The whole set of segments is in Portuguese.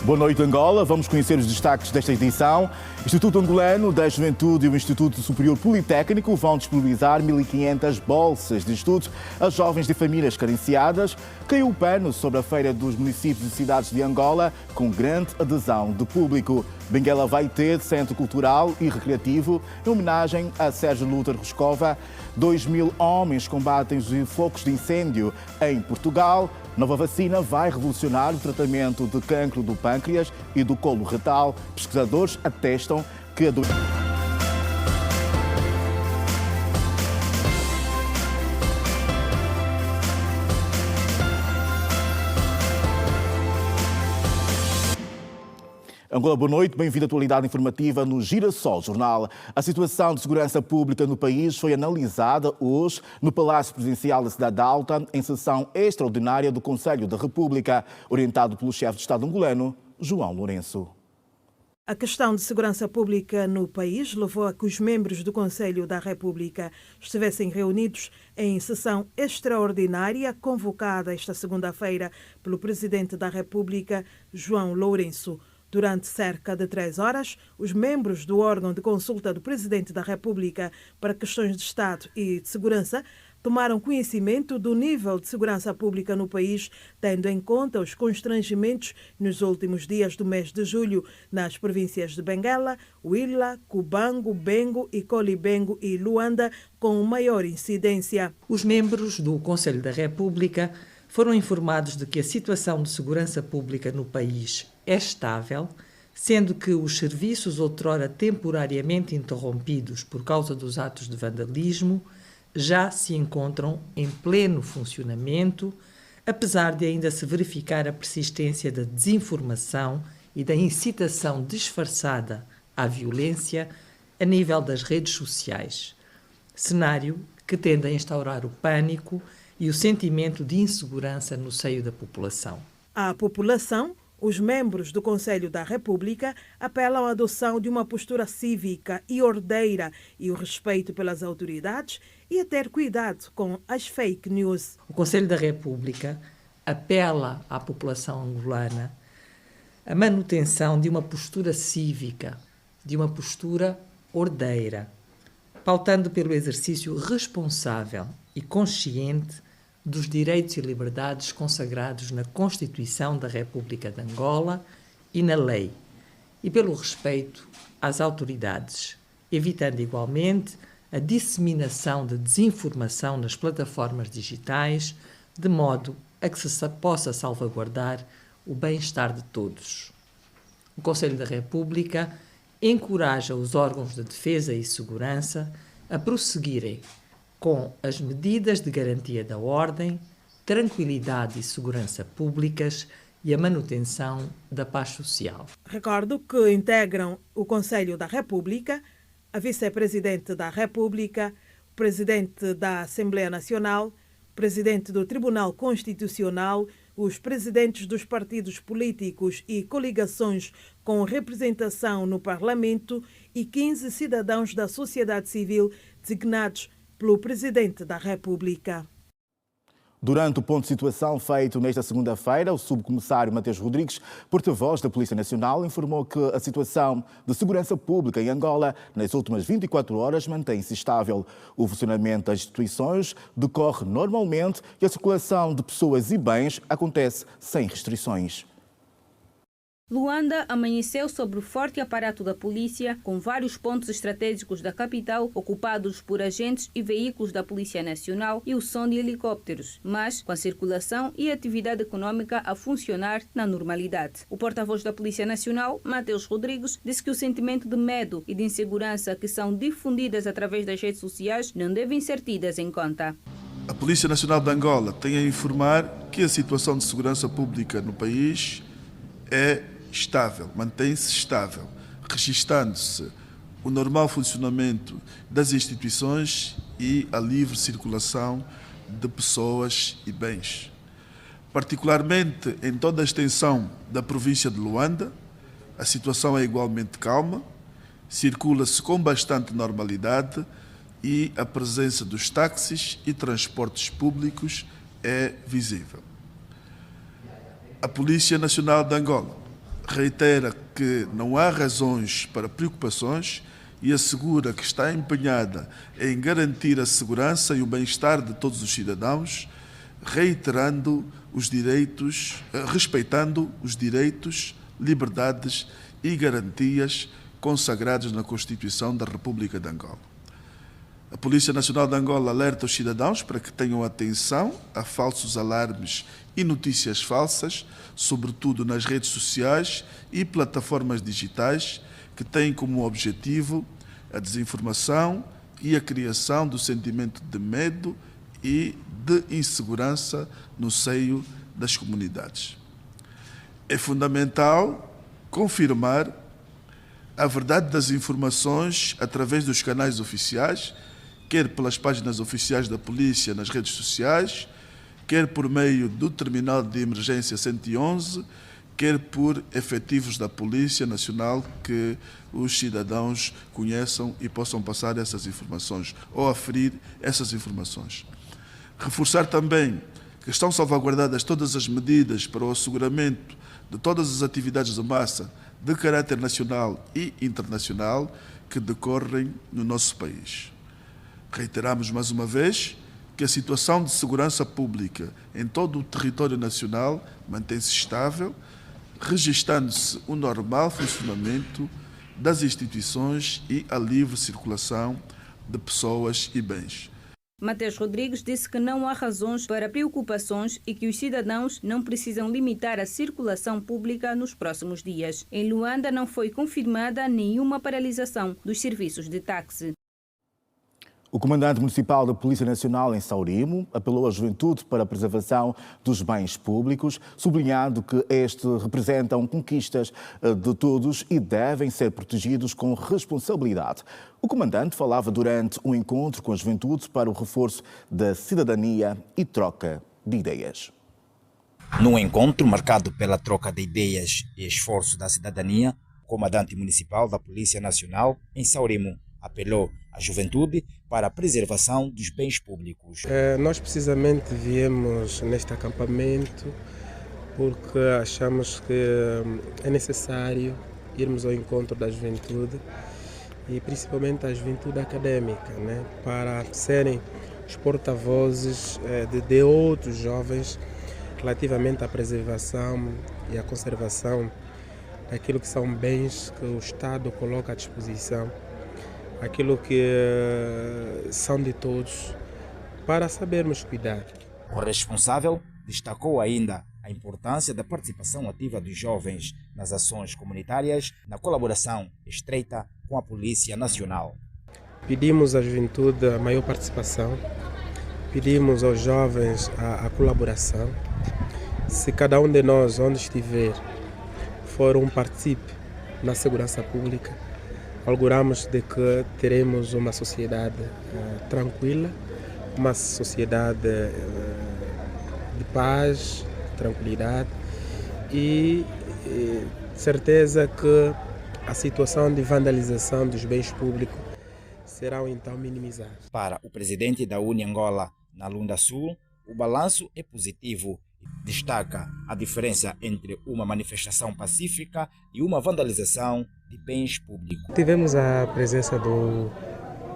Boa noite, Angola. Vamos conhecer os destaques desta edição. O Instituto Angolano da Juventude e o Instituto Superior Politécnico vão disponibilizar 1.500 bolsas de estudos a jovens de famílias carenciadas. Caiu o pano sobre a Feira dos Municípios e Cidades de Angola, com grande adesão de público. Benguela vai ter centro cultural e recreativo em homenagem a Sérgio Lúter Roscova. 2.000 homens combatem os focos de incêndio em Portugal. Nova vacina vai revolucionar o tratamento de cancro do pâncreas e do colo retal. Pesquisadores atestam que a doença... Angola, boa noite. Bem-vindo à atualidade informativa no Girassol Jornal. A situação de segurança pública no país foi analisada hoje no Palácio Presidencial da Cidade Alta, em sessão extraordinária do Conselho da República, orientado pelo chefe de Estado angolano, João Lourenço. A questão de segurança pública no país levou a que os membros do Conselho da República estivessem reunidos em sessão extraordinária convocada esta segunda-feira pelo Presidente da República, João Lourenço. Durante cerca de 3 horas, os membros do órgão de consulta do Presidente da República para questões de Estado e de segurança tomaram conhecimento do nível de segurança pública no país, tendo em conta os constrangimentos nos últimos dias do mês de julho nas províncias de Benguela, Huila, Cubango, Bengo, Icolibengo e Luanda, com maior incidência. Os membros do Conselho da República foram informados de que a situação de segurança pública no país é estável, sendo que os serviços outrora temporariamente interrompidos por causa dos atos de vandalismo já se encontram em pleno funcionamento, apesar de ainda se verificar a persistência da desinformação e da incitação disfarçada à violência a nível das redes sociais, cenário que tende a instaurar o pânico e o sentimento de insegurança no seio da população. A população, os membros do Conselho da República, apelam à adoção de uma postura cívica e ordeira e o respeito pelas autoridades e a ter cuidado com as fake news. O Conselho da República apela à população angolana a manutenção de uma postura cívica, de uma postura ordeira, pautando pelo exercício responsável e consciente dos direitos e liberdades consagrados na Constituição da República de Angola e na lei, e pelo respeito às autoridades, evitando igualmente a disseminação de desinformação nas plataformas digitais, de modo a que se possa salvaguardar o bem-estar de todos. O Conselho da República encoraja os órgãos de defesa e segurança a prosseguirem com as medidas de garantia da ordem, tranquilidade e segurança públicas e a manutenção da paz social. Recordo que integram o Conselho da República a Vice-Presidente da República, o Presidente da Assembleia Nacional, o Presidente do Tribunal Constitucional, os presidentes dos partidos políticos e coligações com representação no Parlamento e 15 cidadãos da sociedade civil designados pelo Presidente da República. Durante o ponto de situação feito nesta segunda-feira, o subcomissário Mateus Rodrigues, porta-voz da Polícia Nacional, informou que a situação de segurança pública em Angola nas últimas 24 horas mantém-se estável. O funcionamento das instituições decorre normalmente e a circulação de pessoas e bens acontece sem restrições. Luanda amanheceu sob o forte aparato da polícia, com vários pontos estratégicos da capital ocupados por agentes e veículos da Polícia Nacional e o som de helicópteros, mas com a circulação e atividade econômica a funcionar na normalidade. O porta-voz da Polícia Nacional, Mateus Rodrigues, disse que o sentimento de medo e de insegurança que são difundidas através das redes sociais não devem ser tidas em conta. A Polícia Nacional de Angola tem a informar que a situação de segurança pública no país é estável, mantém-se estável, registando-se o normal funcionamento das instituições e a livre circulação de pessoas e bens. Particularmente em toda a extensão da província de Luanda, a situação é igualmente calma, circula-se com bastante normalidade e a presença dos táxis e transportes públicos é visível. A Polícia Nacional de Angola reitera que não há razões para preocupações e assegura que está empenhada em garantir a segurança e o bem-estar de todos os cidadãos, reiterando os direitos, respeitando os direitos, liberdades e garantias consagrados na Constituição da República de Angola. A Polícia Nacional de Angola alerta os cidadãos para que tenham atenção a falsos alarmes e notícias falsas, sobretudo nas redes sociais e plataformas digitais, que têm como objetivo a desinformação e a criação do sentimento de medo e de insegurança no seio das comunidades. É fundamental confirmar a verdade das informações através dos canais oficiais, quer pelas páginas oficiais da polícia nas redes sociais, quer por meio do terminal de emergência 111, quer por efetivos da Polícia Nacional que os cidadãos conheçam e possam passar essas informações ou aferir essas informações. Reforçar também que estão salvaguardadas todas as medidas para o asseguramento de todas as atividades de massa de caráter nacional e internacional que decorrem no nosso país. Reiteramos mais uma vez que a situação de segurança pública em todo o território nacional mantém-se estável, registando-se o normal funcionamento das instituições e a livre circulação de pessoas e bens. Matheus Rodrigues disse que não há razões para preocupações e que os cidadãos não precisam limitar a circulação pública nos próximos dias. Em Luanda não foi confirmada nenhuma paralisação dos serviços de táxi. O comandante municipal da Polícia Nacional em Saurimo apelou à juventude para a preservação dos bens públicos, sublinhando que estes representam conquistas de todos e devem ser protegidos com responsabilidade. O comandante falava durante um encontro com a juventude para o reforço da cidadania e troca de ideias. Num encontro marcado pela troca de ideias e esforço da cidadania, o comandante municipal da Polícia Nacional em Saurimo apelou à juventude para a preservação dos bens públicos. Nós precisamente viemos neste acampamento porque achamos que é necessário irmos ao encontro da juventude e principalmente a juventude acadêmica, né, para serem os porta-vozes de outros jovens relativamente à preservação e à conservação daquilo que são bens que o Estado coloca à disposição, aquilo que são de todos, para sabermos cuidar. O responsável destacou ainda a importância da participação ativa dos jovens nas ações comunitárias, na colaboração estreita com a Polícia Nacional. Pedimos à juventude a maior participação, pedimos aos jovens a colaboração. Se cada um de nós, onde estiver, for um participe na segurança pública, auguramos de que teremos uma sociedade tranquila, uma sociedade de paz, tranquilidade e certeza que a situação de vandalização dos bens públicos será então minimizada. Para o presidente da Uniangola, na Lunda Sul, o balanço é positivo. Destaca a diferença entre uma manifestação pacífica e uma vandalização de bens públicos. Tivemos a presença do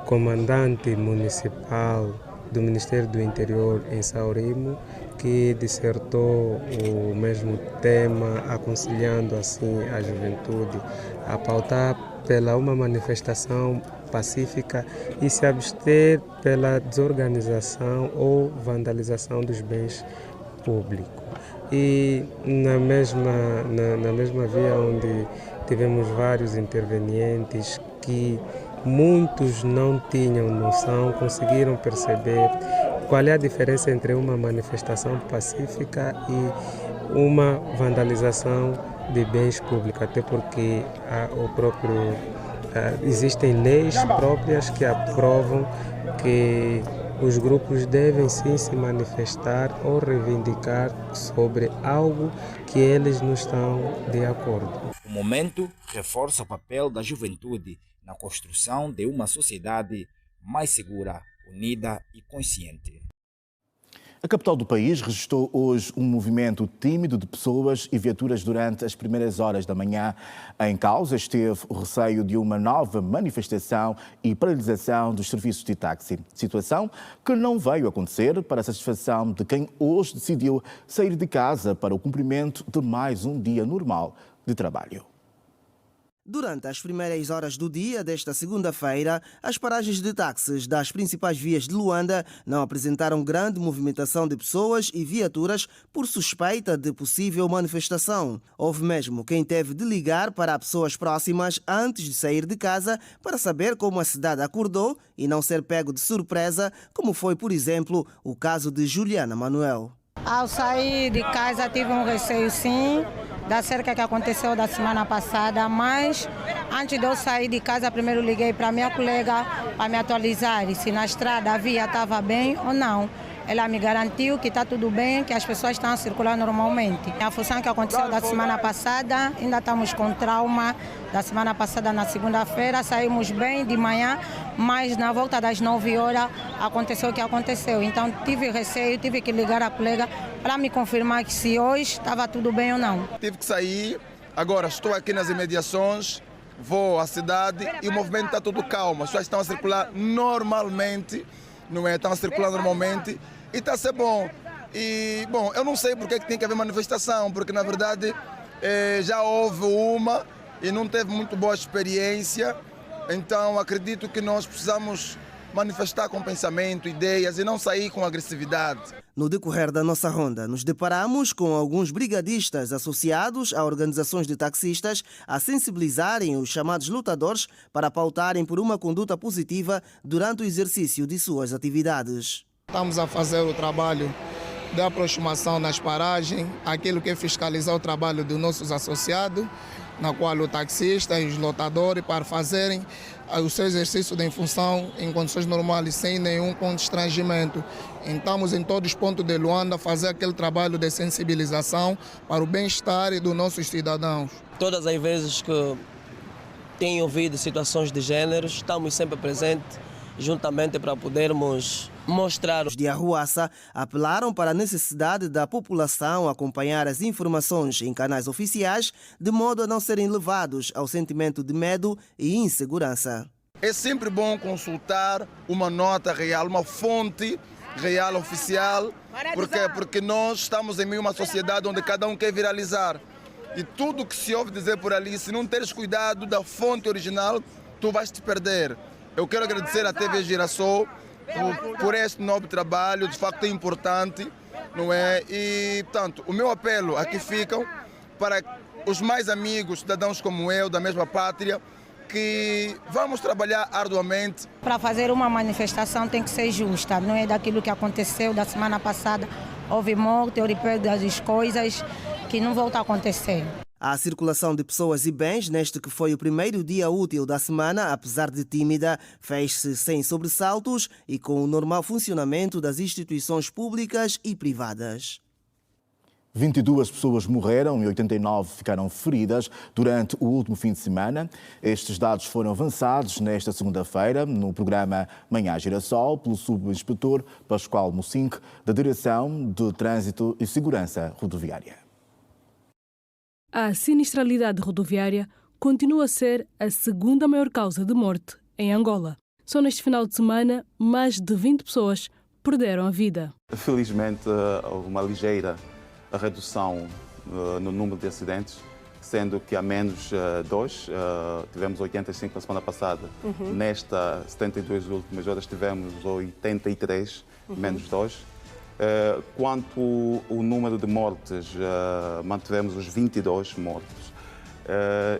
comandante municipal do Ministério do Interior em Saurimo, que dissertou o mesmo tema, aconselhando assim a juventude a pautar pela uma manifestação pacífica e se abster pela desorganização ou vandalização dos bens públicos. E na mesma via onde tivemos vários intervenientes que muitos não tinham noção, conseguiram perceber qual é a diferença entre uma manifestação pacífica e uma vandalização de bens públicos, até porque existem leis próprias que aprovam que os grupos devem sim se manifestar ou reivindicar sobre algo que eles não estão de acordo. O momento reforça o papel da juventude na construção de uma sociedade mais segura, unida e consciente. A capital do país registrou hoje um movimento tímido de pessoas e viaturas durante as primeiras horas da manhã. Em causa esteve o receio de uma nova manifestação e paralisação dos serviços de táxi. Situação que não veio acontecer para a satisfação de quem hoje decidiu sair de casa para o cumprimento de mais um dia normal de trabalho. Durante as primeiras horas do dia desta segunda-feira, as paragens de táxis das principais vias de Luanda não apresentaram grande movimentação de pessoas e viaturas por suspeita de possível manifestação. Houve mesmo quem teve de ligar para pessoas próximas antes de sair de casa para saber como a cidade acordou e não ser pego de surpresa, como foi, por exemplo, o caso de Juliana Manuel. Ao sair de casa tive um receio, sim, da cerca que aconteceu da semana passada, mas antes de eu sair de casa, primeiro liguei para minha colega para me atualizar se na estrada a via estava bem ou não. Ela me garantiu que está tudo bem, que as pessoas estão a circular normalmente. A função que aconteceu da semana passada, ainda estamos com trauma da semana passada na segunda-feira, saímos bem de manhã, mas na volta das 9 horas aconteceu o que aconteceu. Então tive receio, tive que ligar a colega para me confirmar que se hoje estava tudo bem ou não. Tive que sair, agora estou aqui nas imediações, vou à cidade e o movimento está tudo calmo, as pessoas estão a circular normalmente, não é? Estão a circular normalmente. E está a ser bom. E, bom, eu não sei porque que tem que haver manifestação, porque na verdade já houve uma e não teve muito boa experiência. Então acredito que nós precisamos manifestar com pensamento, ideias e não sair com agressividade. No decorrer da nossa ronda, nos deparamos com alguns brigadistas associados a organizações de taxistas a sensibilizarem os chamados lutadores para pautarem por uma conduta positiva durante o exercício de suas atividades. Estamos a fazer o trabalho de aproximação nas paragens, aquilo que é fiscalizar o trabalho dos nossos associados, na qual o taxista e os lotadores para fazerem o seu exercício de função em condições normais, sem nenhum constrangimento. Estamos em todos os pontos de Luanda a fazer aquele trabalho de sensibilização para o bem-estar dos nossos cidadãos. Todas as vezes que tenho ouvido situações de gênero, estamos sempre presentes juntamente para podermos mostrar. Os de Arruaça apelaram para a necessidade da população acompanhar as informações em canais oficiais, de modo a não serem levados ao sentimento de medo e insegurança. É sempre bom consultar uma nota real, uma fonte real oficial, porque nós estamos em meio a uma sociedade onde cada um quer viralizar. E tudo que se ouve dizer por ali, se não teres cuidado da fonte original, tu vais te perder. Eu quero agradecer à TV Girassol por este novo trabalho, de facto é importante, não é? E, portanto, o meu apelo aqui ficam para os mais amigos, cidadãos como eu, da mesma pátria, que vamos trabalhar arduamente. Para fazer uma manifestação tem que ser justa, não é daquilo que aconteceu da semana passada. Houve morte, houve perda das coisas que não volta a acontecer. A circulação de pessoas e bens neste que foi o primeiro dia útil da semana, apesar de tímida, fez-se sem sobressaltos e com o normal funcionamento das instituições públicas e privadas. 22 pessoas morreram e 89 ficaram feridas durante o último fim de semana. Estes dados foram avançados nesta segunda-feira no programa Manhã Girassol pelo subinspetor Pascoal Mocinque, da Direção de Trânsito e Segurança Rodoviária. A sinistralidade rodoviária continua a ser a segunda maior causa de morte em Angola. Só neste final de semana, mais de 20 pessoas perderam a vida. Felizmente, houve uma ligeira redução no número de acidentes, sendo que há menos 2, tivemos 85 na semana passada. Nesta 72 últimas horas tivemos 83, menos 2. Quanto ao número de mortes, mantivemos os 22 mortos.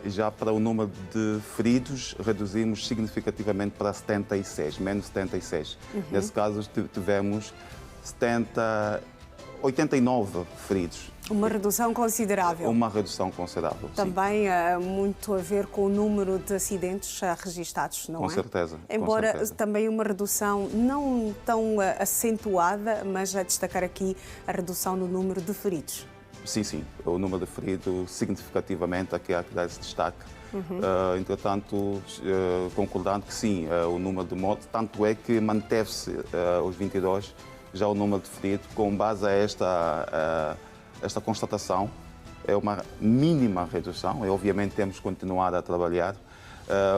Já para o número de feridos, reduzimos significativamente para 76, menos 76. Nesse caso, tivemos 89 feridos. Uma redução considerável. Uma redução considerável, também muito a ver com o número de acidentes registados, não é? Com certeza. Embora com certeza. Também uma redução não tão acentuada, mas a destacar aqui a redução no número de feridos. Sim. O número de feridos significativamente aqui há que dar esse destaque. Entretanto, concordando que sim, o número de mortes, tanto é que manteve-se os 22 já o número de feridos. Com base a esta constatação, é uma mínima redução e, obviamente, temos continuado a trabalhar.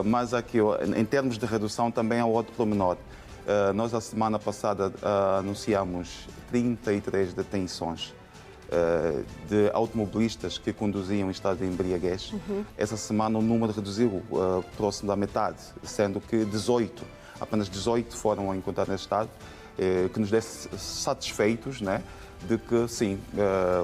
Mas aqui, em termos de redução, também há outro pormenor. Nós, a semana passada, anunciamos 33 detenções de automobilistas que conduziam em estado de embriaguez. Essa semana o número reduziu próximo da metade, sendo que apenas 18 foram encontrados nesse estado, que nos deixa satisfeitos, né, de que, sim,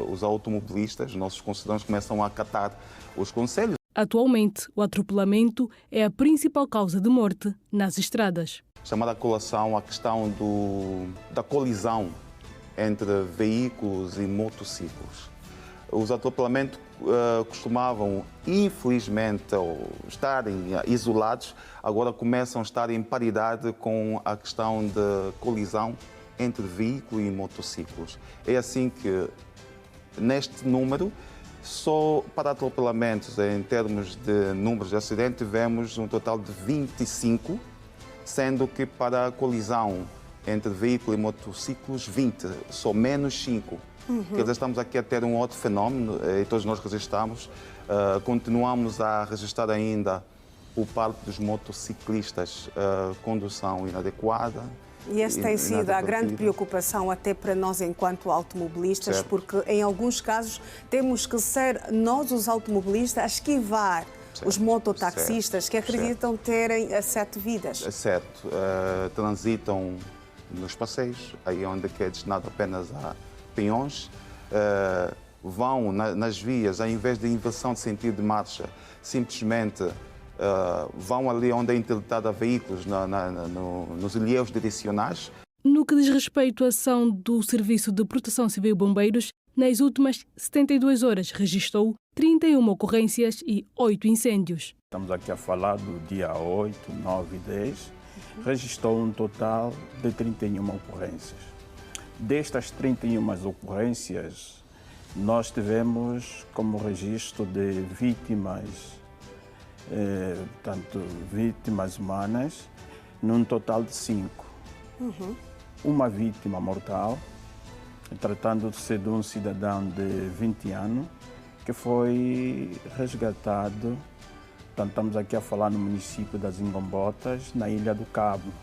os automobilistas, nossos concidadãos, começam a acatar os conselhos. Atualmente, o atropelamento é a principal causa de morte nas estradas. Chamar a colação a questão da colisão entre veículos e motociclos. Os atropelamentos costumavam, infelizmente, estarem isolados, agora começam a estar em paridade com a questão de colisão entre veículo e motociclos. É assim que, neste número, só para atropelamentos, em termos de números de acidentes, tivemos um total de 25, sendo que para a colisão entre veículo e motociclos, 20, só menos 5. Quer dizer, estamos aqui a ter um outro fenómeno, e todos nós registramos. Continuamos a registrar ainda por parte dos motociclistas condução inadequada. E esta tem sido a grande preocupação até para nós enquanto automobilistas, certo, porque em alguns casos temos que ser nós, os automobilistas, a esquivar, certo, os mototaxistas, certo, que acreditam, certo, terem 7 vidas. É certo. Transitam nos passeios, aí onde é destinado apenas a peões, vão nas vias, ao invés de inversão de sentido de marcha, simplesmente vão ali onde é interditado a veículos, nos ilhéus direcionais. No que diz respeito à ação do Serviço de Proteção Civil e Bombeiros, nas últimas 72 horas registrou 31 ocorrências e 8 incêndios. Estamos aqui a falar do dia 8, 9 e 10, registrou um total de 31 ocorrências. Destas 31 ocorrências, nós tivemos como registro de vítimas, portanto, vítimas humanas, num total de 5. Uma vítima mortal, tratando-se de um cidadão de 20 anos, que foi resgatado, portanto, estamos aqui a falar no município das Ingombotas, na Ilha do Cabo,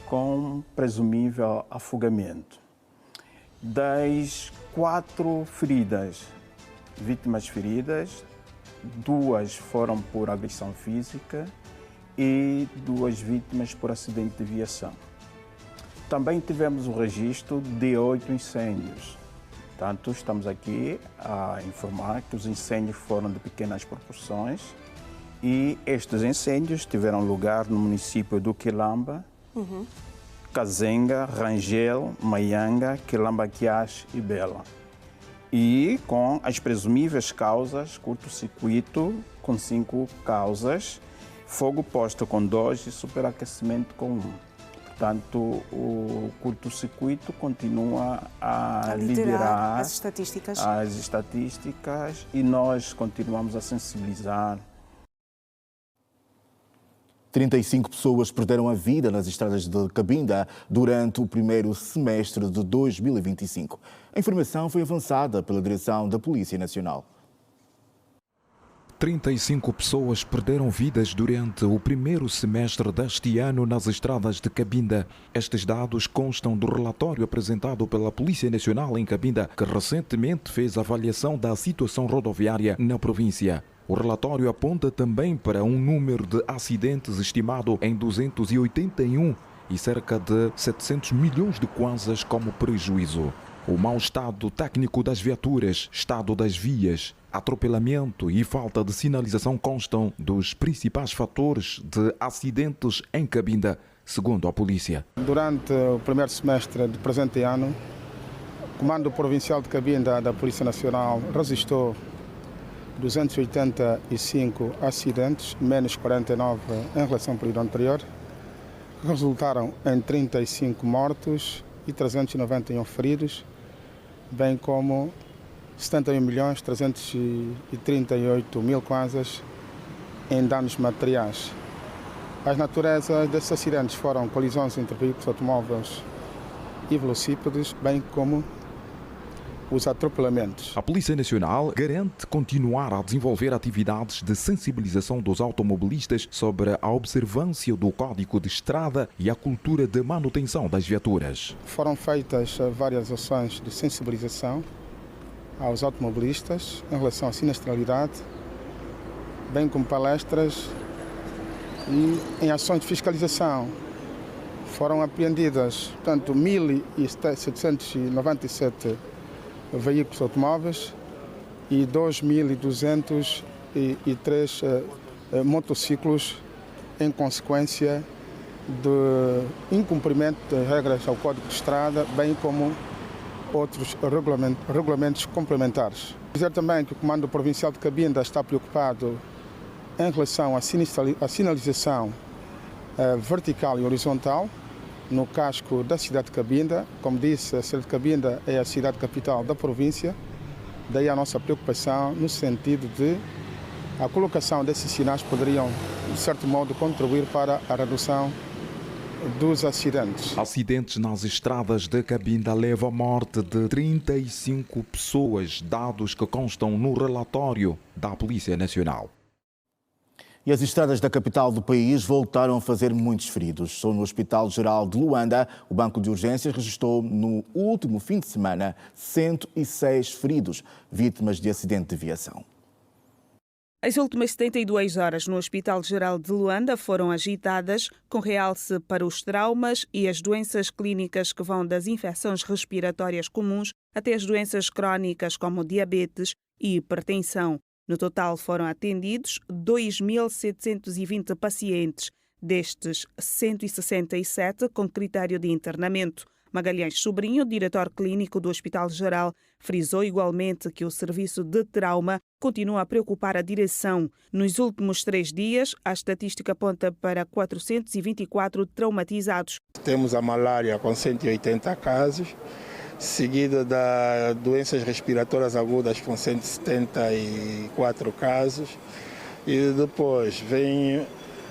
com presumível afogamento. Das 4 vítimas feridas, 2 foram por agressão física e 2 vítimas por acidente de viação. Também tivemos o registro de 8 incêndios. Portanto, estamos aqui a informar que os incêndios foram de pequenas proporções e estes incêndios tiveram lugar no município do Quilamba, Cazenga, Rangel, Maianga, Quilambaquiás e Bela. E com as presumíveis causas, curto-circuito com 5 causas, fogo posto com 2 e superaquecimento com 1. Portanto, o curto-circuito continua a liderar as estatísticas e nós continuamos a sensibilizar. 35 pessoas perderam a vida nas estradas de Cabinda durante o primeiro semestre de 2025. A informação foi avançada pela direção da Polícia Nacional. 35 pessoas perderam vidas durante o primeiro semestre deste ano nas estradas de Cabinda. Estes dados constam do relatório apresentado pela Polícia Nacional em Cabinda, que recentemente fez avaliação da situação rodoviária na província. O relatório aponta também para um número de acidentes estimado em 281 e cerca de 700 milhões de kwanzas como prejuízo. O mau estado técnico das viaturas, estado das vias, atropelamento e falta de sinalização constam dos principais fatores de acidentes em Cabinda, segundo a polícia. Durante o primeiro semestre do presente ano, o Comando Provincial de Cabinda da Polícia Nacional registrou 285 acidentes, menos 49 em relação ao período anterior, que resultaram em 35 mortos e 391 feridos, bem como 71.338.000 kwanzas em danos materiais. As naturezas desses acidentes foram colisões entre veículos automóveis e velocípedes, bem como os atropelamentos. A Polícia Nacional garante continuar a desenvolver atividades de sensibilização dos automobilistas sobre a observância do Código de Estrada e a cultura de manutenção das viaturas. Foram feitas várias ações de sensibilização aos automobilistas em relação à sinistralidade, bem como palestras e em ações de fiscalização. Foram apreendidas, portanto, 1.797 veículos automóveis e 2.203 motociclos em consequência do incumprimento de regras ao Código de Estrada, bem como outros regulamentos complementares. Dizer também que o Comando Provincial de Cabinda está preocupado em relação à sinalização vertical e horizontal no casco da cidade de Cabinda. Como disse, a cidade de Cabinda é a cidade capital da província, daí a nossa preocupação no sentido de a colocação desses sinais poderiam, de certo modo, contribuir para a redução dos acidentes. Acidentes nas estradas de Cabinda levam à morte de 35 pessoas, dados que constam no relatório da Polícia Nacional. E as estradas da capital do país voltaram a fazer muitos feridos. Só no Hospital Geral de Luanda, o Banco de Urgências registrou no último fim de semana 106 feridos, vítimas de acidente de viação. As últimas 72 horas no Hospital Geral de Luanda foram agitadas, com realce para os traumas e as doenças clínicas que vão das infecções respiratórias comuns até as doenças crónicas como diabetes e hipertensão. No total foram atendidos 2.720 pacientes, destes 167 com critério de internamento. Magalhães Sobrinho, diretor clínico do Hospital Geral, frisou igualmente que o serviço de trauma continua a preocupar a direção. Nos últimos 3 dias, a estatística aponta para 424 traumatizados. Temos a malária com 180 casos, seguida das doenças respiratórias agudas com 174 casos, e depois vem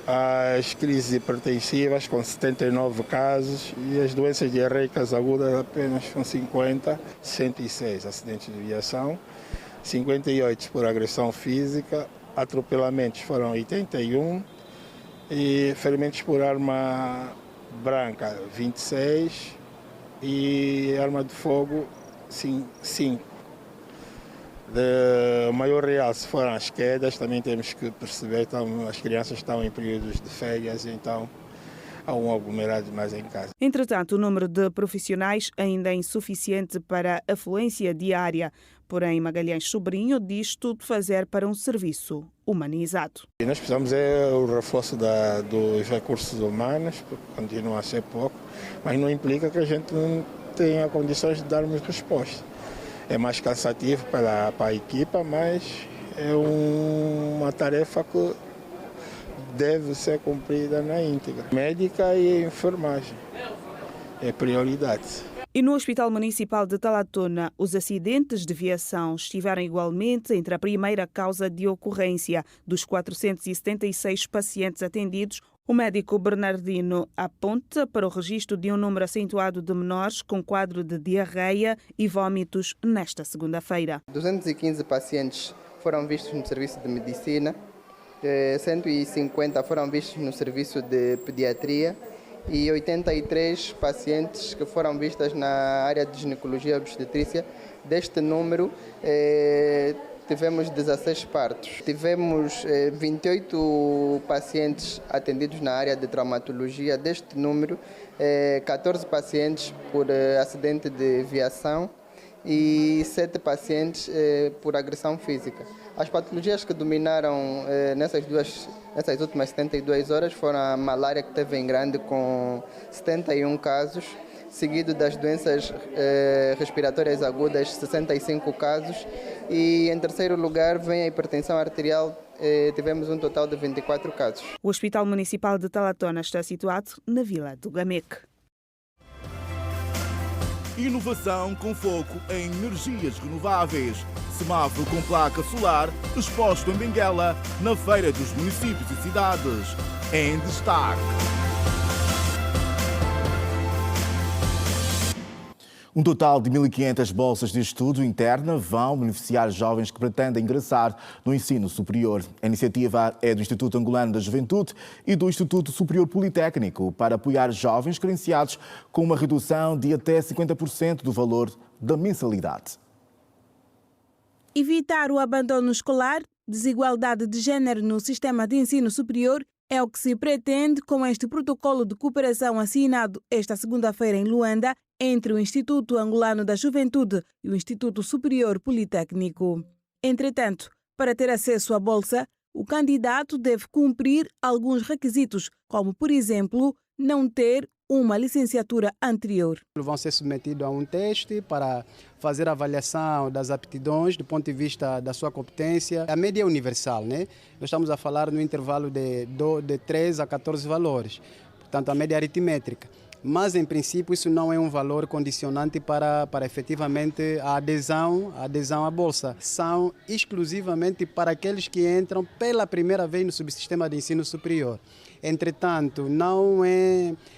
as crises hipertensivas com 79 casos e as doenças diarreicas agudas apenas com 50, 106 acidentes de viação, 58 por agressão física, atropelamentos foram 81 e ferimentos por arma branca 26 e arma de fogo 5. O maior realce foram as quedas, também temos que perceber que as crianças estão em períodos de férias, então há um aglomerado mais em casa. Entretanto, o número de profissionais ainda é insuficiente para a afluência diária. Porém, Magalhães Sobrinho diz tudo fazer para um serviço humanizado. E nós precisamos o reforço dos recursos humanos, porque continua a ser pouco, mas não implica que a gente não tenha condições de darmos resposta. É mais cansativo para a equipa, mas é uma tarefa que deve ser cumprida na íntegra. Médica e enfermagem é prioridade. E no Hospital Municipal de Talatona, os acidentes de viação estiveram igualmente entre a primeira causa de ocorrência. Dos 476 pacientes atendidos, o médico Bernardino aponta para o registro de um número acentuado de menores com quadro de diarreia e vômitos nesta segunda-feira. 215 pacientes foram vistos no serviço de medicina, 150 foram vistos no serviço de pediatria e 83 pacientes que foram vistas na área de ginecologia e obstetrícia. Deste número, tivemos 16 partos. Tivemos 28 pacientes atendidos na área de traumatologia. Deste número, 14 pacientes por acidente de viação e 7 pacientes por agressão física. As patologias que dominaram nessas últimas 72 horas foram a malária, que teve em grande com 71 casos, seguido das doenças respiratórias agudas, 65 casos, e em terceiro lugar vem a hipertensão arterial, tivemos um total de 24 casos. O Hospital Municipal de Talatona está situado na Vila do Gamec. Inovação com foco em energias renováveis. Semáforo com placa solar exposto em Benguela, na Feira dos Municípios e Cidades. Em destaque. Um total de 1.500 bolsas de estudo interna vão beneficiar jovens que pretendem ingressar no ensino superior. A iniciativa é do Instituto Angolano da Juventude e do Instituto Superior Politécnico para apoiar jovens credenciados com uma redução de até 50% do valor da mensalidade. Evitar o abandono escolar, desigualdade de género no sistema de ensino superior é o que se pretende com este protocolo de cooperação assinado esta segunda-feira em Luanda entre o Instituto Angolano da Juventude e o Instituto Superior Politécnico. Entretanto, para ter acesso à bolsa, o candidato deve cumprir alguns requisitos, como, por exemplo, não ter uma licenciatura anterior. Vão ser submetidos a um teste para fazer a avaliação das aptidões do ponto de vista da sua competência. A média é universal, né? Nós estamos a falar no intervalo de 13 a 14 valores, portanto a média aritmétrica. Mas, em princípio, isso não é um valor condicionante para efetivamente a adesão à Bolsa. São exclusivamente para aqueles que entram pela primeira vez no subsistema de ensino superior. Entretanto,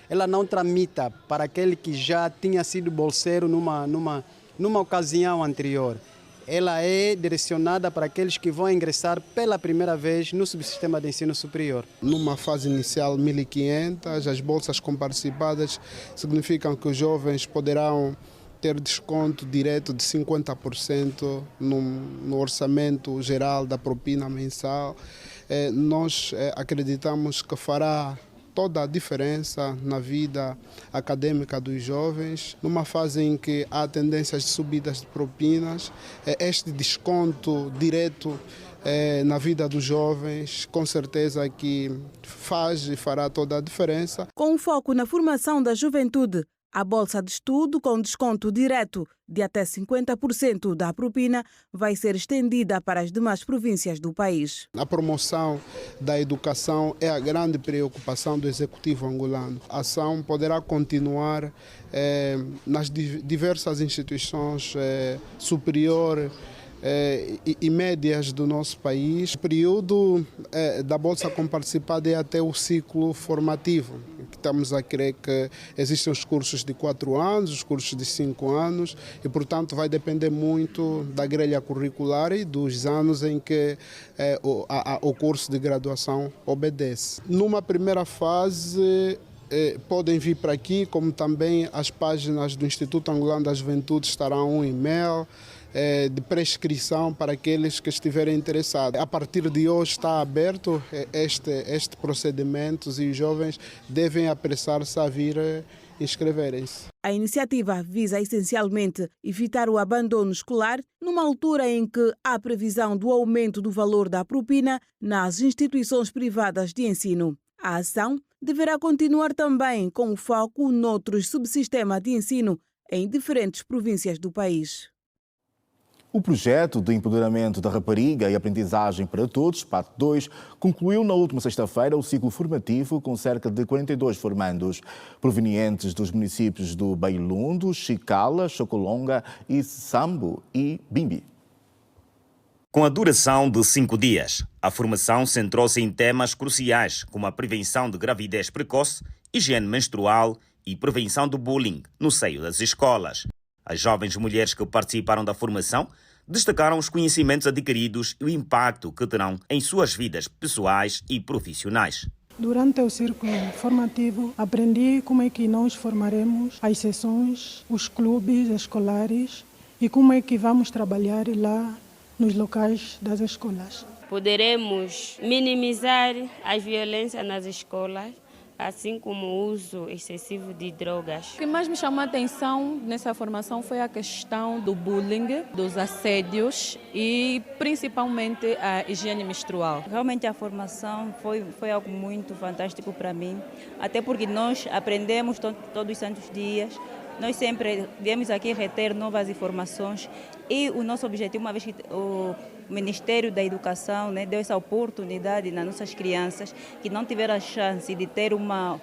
ela não tramita para aquele que já tinha sido bolseiro numa ocasião anterior. Ela é direcionada para aqueles que vão ingressar pela primeira vez no subsistema de ensino superior. Numa fase inicial, 1.500, as bolsas comparticipadas significam que os jovens poderão ter desconto direto de 50% no orçamento geral da propina mensal. Nós acreditamos que fará toda a diferença na vida acadêmica dos jovens. Numa fase em que há tendências de subidas de propinas, este desconto direto na vida dos jovens, com certeza que faz e fará toda a diferença. Com foco na formação da juventude, a bolsa de estudo com desconto direto de até 50% da propina vai ser estendida para as demais províncias do país. A promoção da educação é a grande preocupação do Executivo angolano. A ação poderá continuar nas diversas instituições superiores e médias do nosso país. O período da Bolsa Comparticipada é até o ciclo formativo. Estamos a crer que existem os cursos de 4 anos, os cursos de 5 anos e, portanto, vai depender muito da grelha curricular e dos anos em que o curso de graduação obedece. Numa primeira fase, podem vir para aqui, como também as páginas do Instituto Angolano da Juventude estarão um e-mail de prescrição para aqueles que estiverem interessados. A partir de hoje está aberto este procedimento e os jovens devem apressar-se a vir inscreverem-se. A iniciativa visa essencialmente evitar o abandono escolar numa altura em que há previsão do aumento do valor da propina nas instituições privadas de ensino. A ação deverá continuar também com o foco noutros subsistemas de ensino em diferentes províncias do país. O projeto de empoderamento da rapariga e aprendizagem para todos, parte 2, concluiu na última sexta-feira o ciclo formativo com cerca de 42 formandos, provenientes dos municípios do Bailundo, Chicala, Chocolonga, Sambo e Bimbi. Com a duração de 5 dias, a formação centrou-se em temas cruciais como a prevenção de gravidez precoce, higiene menstrual e prevenção do bullying no seio das escolas. As jovens mulheres que participaram da formação destacaram os conhecimentos adquiridos e o impacto que terão em suas vidas pessoais e profissionais. Durante o círculo formativo, aprendi como é que nós formaremos as seções, os clubes escolares e como é que vamos trabalhar lá nos locais das escolas. Poderemos minimizar a violência nas escolas, assim como o uso excessivo de drogas. O que mais me chamou a atenção nessa formação foi a questão do bullying, dos assédios e principalmente a higiene menstrual. Realmente a formação foi algo muito fantástico para mim, até porque nós aprendemos todos os santos dias. Nós sempre viemos aqui reter novas informações e o nosso objetivo, uma vez que o Ministério da Educação deu essa oportunidade nas nossas crianças que não tiveram a chance de ter uma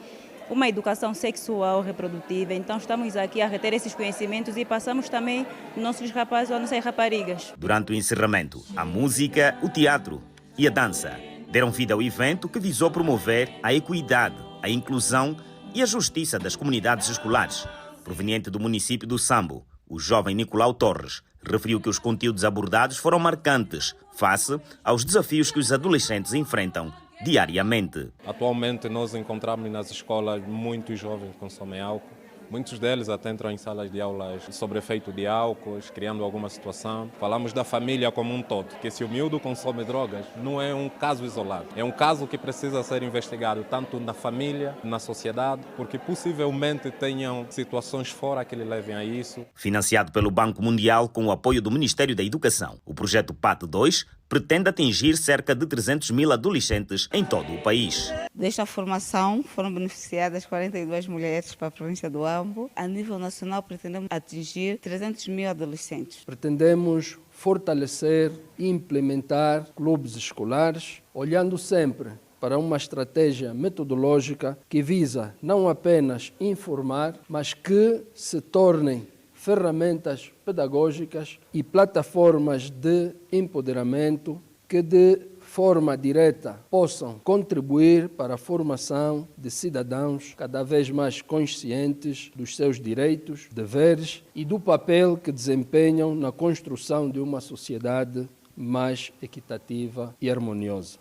educação sexual reprodutiva. Então estamos aqui a reter esses conhecimentos e passamos também nossos rapazes ou nossas raparigas. Durante o encerramento, a música, o teatro e a dança deram vida ao evento que visou promover a equidade, a inclusão e a justiça das comunidades escolares, proveniente do município do Sambo, o jovem Nicolau Torres, referiu que os conteúdos abordados foram marcantes face aos desafios que os adolescentes enfrentam diariamente. Atualmente nós encontramos nas escolas muitos jovens que consomem álcool. Muitos deles até entram em salas de aulas sobre efeito de álcool, criando alguma situação. Falamos da família como um todo, que se o miúdo consome drogas não é um caso isolado. É um caso que precisa ser investigado tanto na família, na sociedade, porque possivelmente tenham situações fora que lhe levem a isso. Financiado pelo Banco Mundial com o apoio do Ministério da Educação, o projeto PAT 2 pretende atingir cerca de 300 mil adolescentes em todo o país. Desta formação foram beneficiadas 42 mulheres para a província do Ambo. A nível nacional pretendemos atingir 300 mil adolescentes. Pretendemos fortalecer e implementar clubes escolares, olhando sempre para uma estratégia metodológica que visa não apenas informar, mas que se tornem ferramentas pedagógicas e plataformas de empoderamento que de forma direta possam contribuir para a formação de cidadãos cada vez mais conscientes dos seus direitos, deveres e do papel que desempenham na construção de uma sociedade mais equitativa e harmoniosa.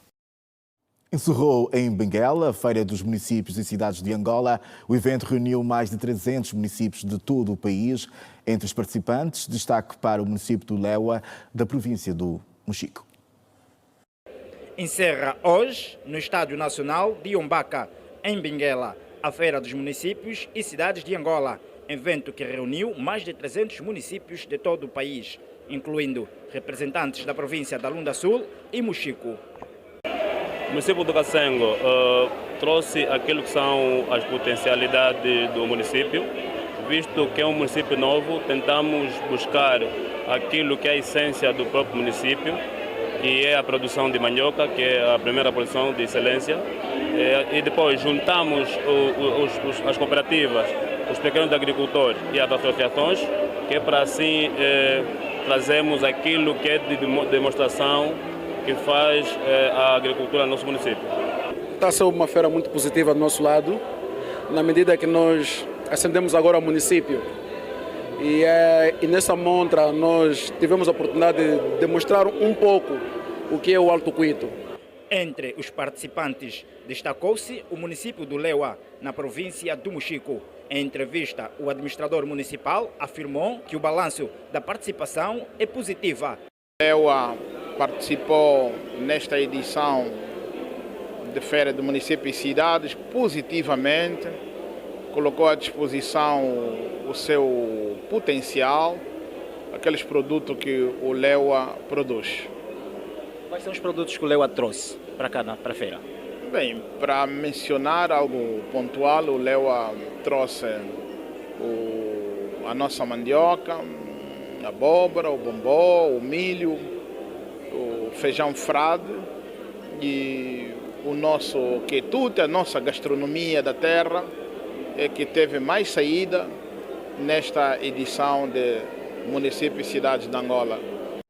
Encerrou em Benguela, a Feira dos Municípios e Cidades de Angola. O evento reuniu mais de 300 municípios de todo o país. Entre os participantes, destaque para o município do Lewa, da província do Mochico. Encerra hoje, no Estádio Nacional de Umbaca, em Benguela, a Feira dos Municípios e Cidades de Angola, evento que reuniu mais de 300 municípios de todo o país, incluindo representantes da província da Lunda Sul e Mochico. O município do Kasengo trouxe aquilo que são as potencialidades do município. Visto que é um município novo, tentamos buscar aquilo que é a essência do próprio município, que é a produção de mandioca, que é a primeira produção de excelência. E depois juntamos as cooperativas, os pequenos agricultores e as associações, que é para assim trazermos aquilo que é de demonstração que faz a agricultura no nosso município. Está a ser uma feira muito positiva do nosso lado, na medida que nós ascendemos agora ao município. E nessa montra nós tivemos a oportunidade de demonstrar um pouco o que é o Alto Cuito. Entre os participantes destacou-se o município do Lewa, na província do Mochico. Em entrevista, o administrador municipal afirmou que o balanço da participação é positiva. Lewa participou nesta edição de Feira do Município e Cidades positivamente, colocou à disposição o seu potencial, aqueles produtos que o Lewa produz. Quais são os produtos que o Lewa trouxe para cá, para a feira? Bem, para mencionar algo pontual, o Lewa trouxe a nossa mandioca, a abóbora, o bombó, o milho, o feijão frade e o nosso quitute, a nossa gastronomia da terra, que teve mais saída nesta edição de Municípios e Cidades de Angola.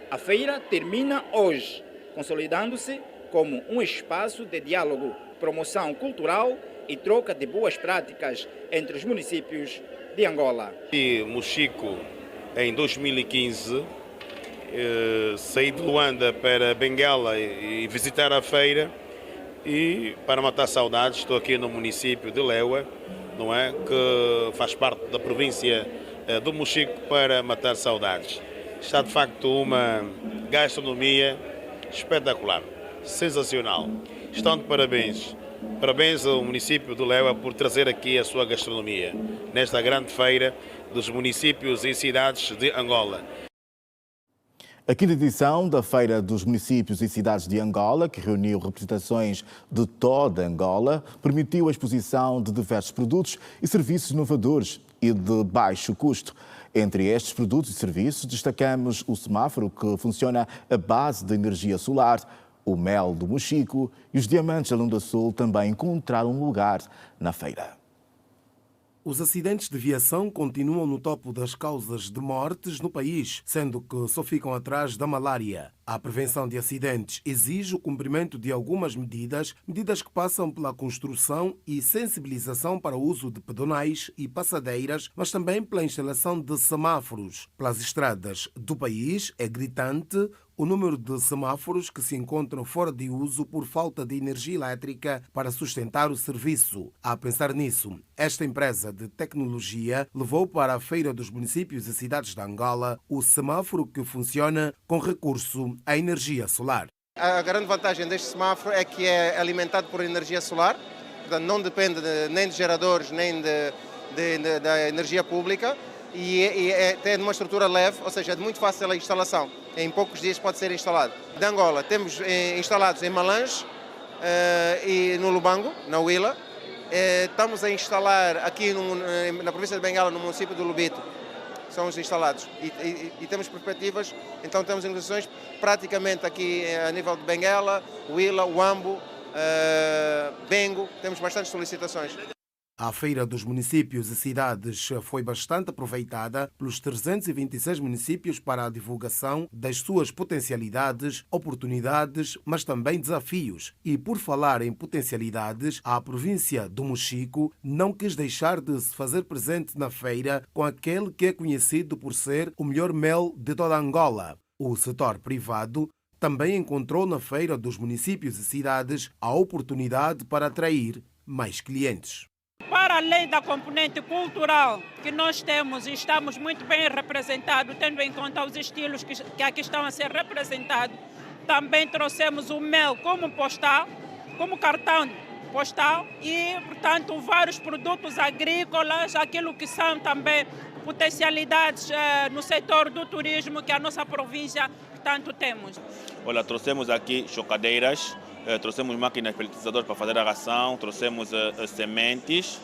A feira termina hoje, consolidando-se como um espaço de diálogo, promoção cultural e troca de boas práticas entre os municípios de Angola. E Mochico, em 2015, saí de Luanda para Benguela e visitar a feira, e para matar saudades estou aqui no município de Lewa, não é, que faz parte da província do Mochico, para matar saudades. Está de facto uma gastronomia espetacular, sensacional. Estão de parabéns. Parabéns ao município de Lewa por trazer aqui a sua gastronomia nesta grande feira dos municípios e cidades de Angola. A quinta edição da Feira dos Municípios e Cidades de Angola, que reuniu representações de toda Angola, permitiu a exposição de diversos produtos e serviços inovadores e de baixo custo. Entre estes produtos e serviços, destacamos o semáforo, que funciona à base de energia solar, o mel do Mochico e os diamantes da Lunda Sul também encontraram lugar na feira. Os acidentes de viação continuam no topo das causas de mortes no país, sendo que só ficam atrás da malária. A prevenção de acidentes exige o cumprimento de algumas medidas que passam pela construção e sensibilização para o uso de pedonais e passadeiras, mas também pela instalação de semáforos. Pelas estradas do país é gritante o número de semáforos que se encontram fora de uso por falta de energia elétrica para sustentar o serviço. A pensar nisso, esta empresa de tecnologia levou para a Feira dos Municípios e Cidades de Angola o semáforo que funciona com recurso à energia solar. A grande vantagem deste semáforo é que é alimentado por energia solar, portanto não depende nem de geradores nem da energia pública e tem uma estrutura leve, ou seja, é de muito fácil a instalação. Em poucos dias pode ser instalado. De Angola temos instalados em Malange e no Lubango, na Huila. Estamos a instalar aqui na província de Benguela, no município do Lubito. São os instalados e temos perspectivas, então temos negociações praticamente aqui a nível de Benguela, Huila, Huambo, Bengo, temos bastantes solicitações. A Feira dos Municípios e Cidades foi bastante aproveitada pelos 326 municípios para a divulgação das suas potencialidades, oportunidades, mas também desafios. E por falar em potencialidades, a província do Mochico não quis deixar de se fazer presente na feira com aquele que é conhecido por ser o melhor mel de toda Angola. O setor privado também encontrou na Feira dos Municípios e Cidades a oportunidade para atrair mais clientes. Para além da componente cultural que nós temos e estamos muito bem representados, tendo em conta os estilos que aqui estão a ser representados, também trouxemos o mel como postal, como cartão postal e, portanto, vários produtos agrícolas, aquilo que são também potencialidades no setor do turismo que a nossa província tanto temos. Olha, trouxemos aqui chocadeiras, trouxemos máquinas fertilizadoras para fazer a ração, trouxemos sementes,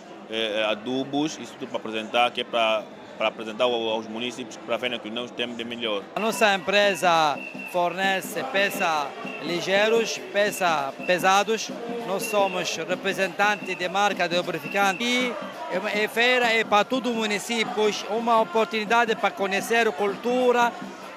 adubos, isso tudo para apresentar, que é para apresentar aos municípios para verem que nós temos de melhor. A nossa empresa fornece peças ligeiros, peças pesados. Nós somos representantes de marca de lubrificante e a feira é para todos os municípios, uma oportunidade para conhecer a cultura,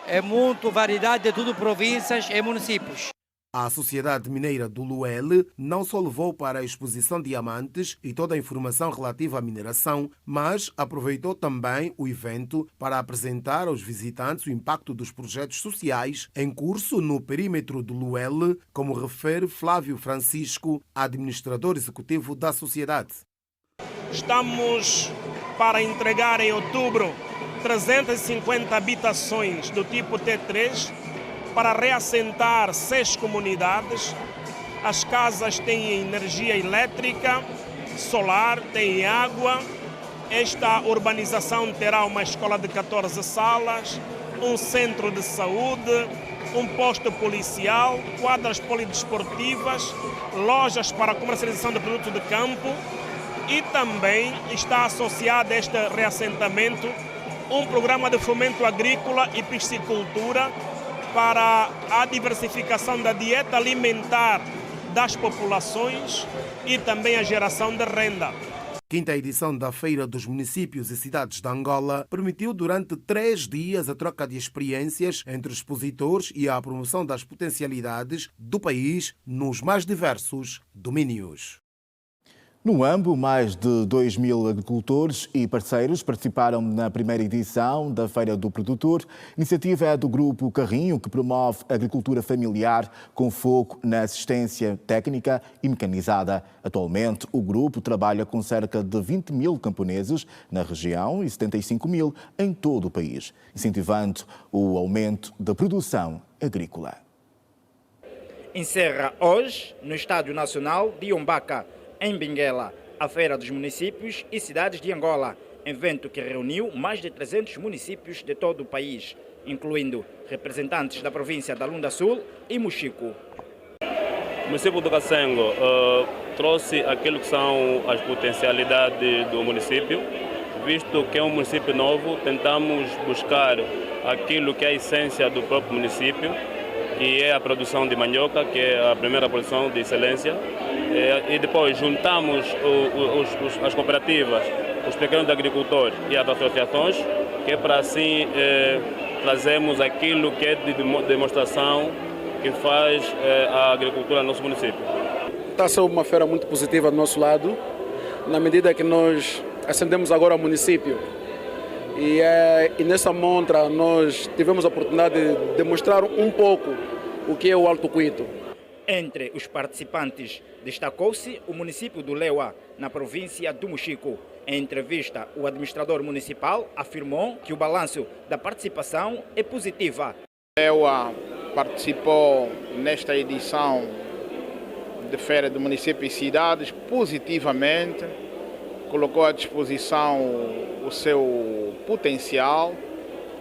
é muito variedade de todas as províncias e municípios. A Sociedade Mineira do Luele não só levou para a exposição diamantes e toda a informação relativa à mineração, mas aproveitou também o evento para apresentar aos visitantes o impacto dos projetos sociais em curso no perímetro do Luele, como refere Flávio Francisco, administrador executivo da sociedade. Estamos para entregar em outubro 350 habitações do tipo T3, para reassentar 6 comunidades. As casas têm energia elétrica, solar, têm água. Esta urbanização terá uma escola de 14 salas, um centro de saúde, um posto policial, quadras polidesportivas, lojas para comercialização de produtos de campo e também está associado a este reassentamento um programa de fomento agrícola e piscicultura para a diversificação da dieta alimentar das populações e também a geração de renda. Quinta edição da Feira dos Municípios e Cidades de Angola permitiu durante 3 dias a troca de experiências entre expositores e a promoção das potencialidades do país nos mais diversos domínios. No Huambo, mais de 2.000 agricultores e parceiros participaram na primeira edição da Feira do Produtor. A iniciativa é do Grupo Carrinho, que promove a agricultura familiar com foco na assistência técnica e mecanizada. Atualmente, o grupo trabalha com cerca de 20.000 camponeses na região e 75.000 em todo o país, incentivando o aumento da produção agrícola. Encerra hoje, no Estádio Nacional de Iombaca, em Benguela, a Feira dos Municípios e Cidades de Angola, evento que reuniu mais de 300 municípios de todo o país, incluindo representantes da província da Lunda Sul e Mochico. O município do Kasengo trouxe aquilo que são as potencialidades do município. Visto que é um município novo, tentamos buscar aquilo que é a essência do próprio município, que é a produção de mandioca, que é a primeira produção de excelência. E depois juntamos as cooperativas, os pequenos agricultores e as associações, que é para assim trazemos aquilo que é de demonstração que faz a agricultura no nosso município. Está a ser uma feira muito positiva do nosso lado, na medida que nós ascendemos agora ao município. E nessa montra nós tivemos a oportunidade de demonstrar um pouco o que é o Alto Cuito. Entre os participantes destacou-se o município do Lewa, na província do Mochico. Em entrevista, o administrador municipal afirmou que o balanço da participação é positiva. Lewa participou nesta edição de Feira do Município e Cidades positivamente, colocou à disposição o seu potencial,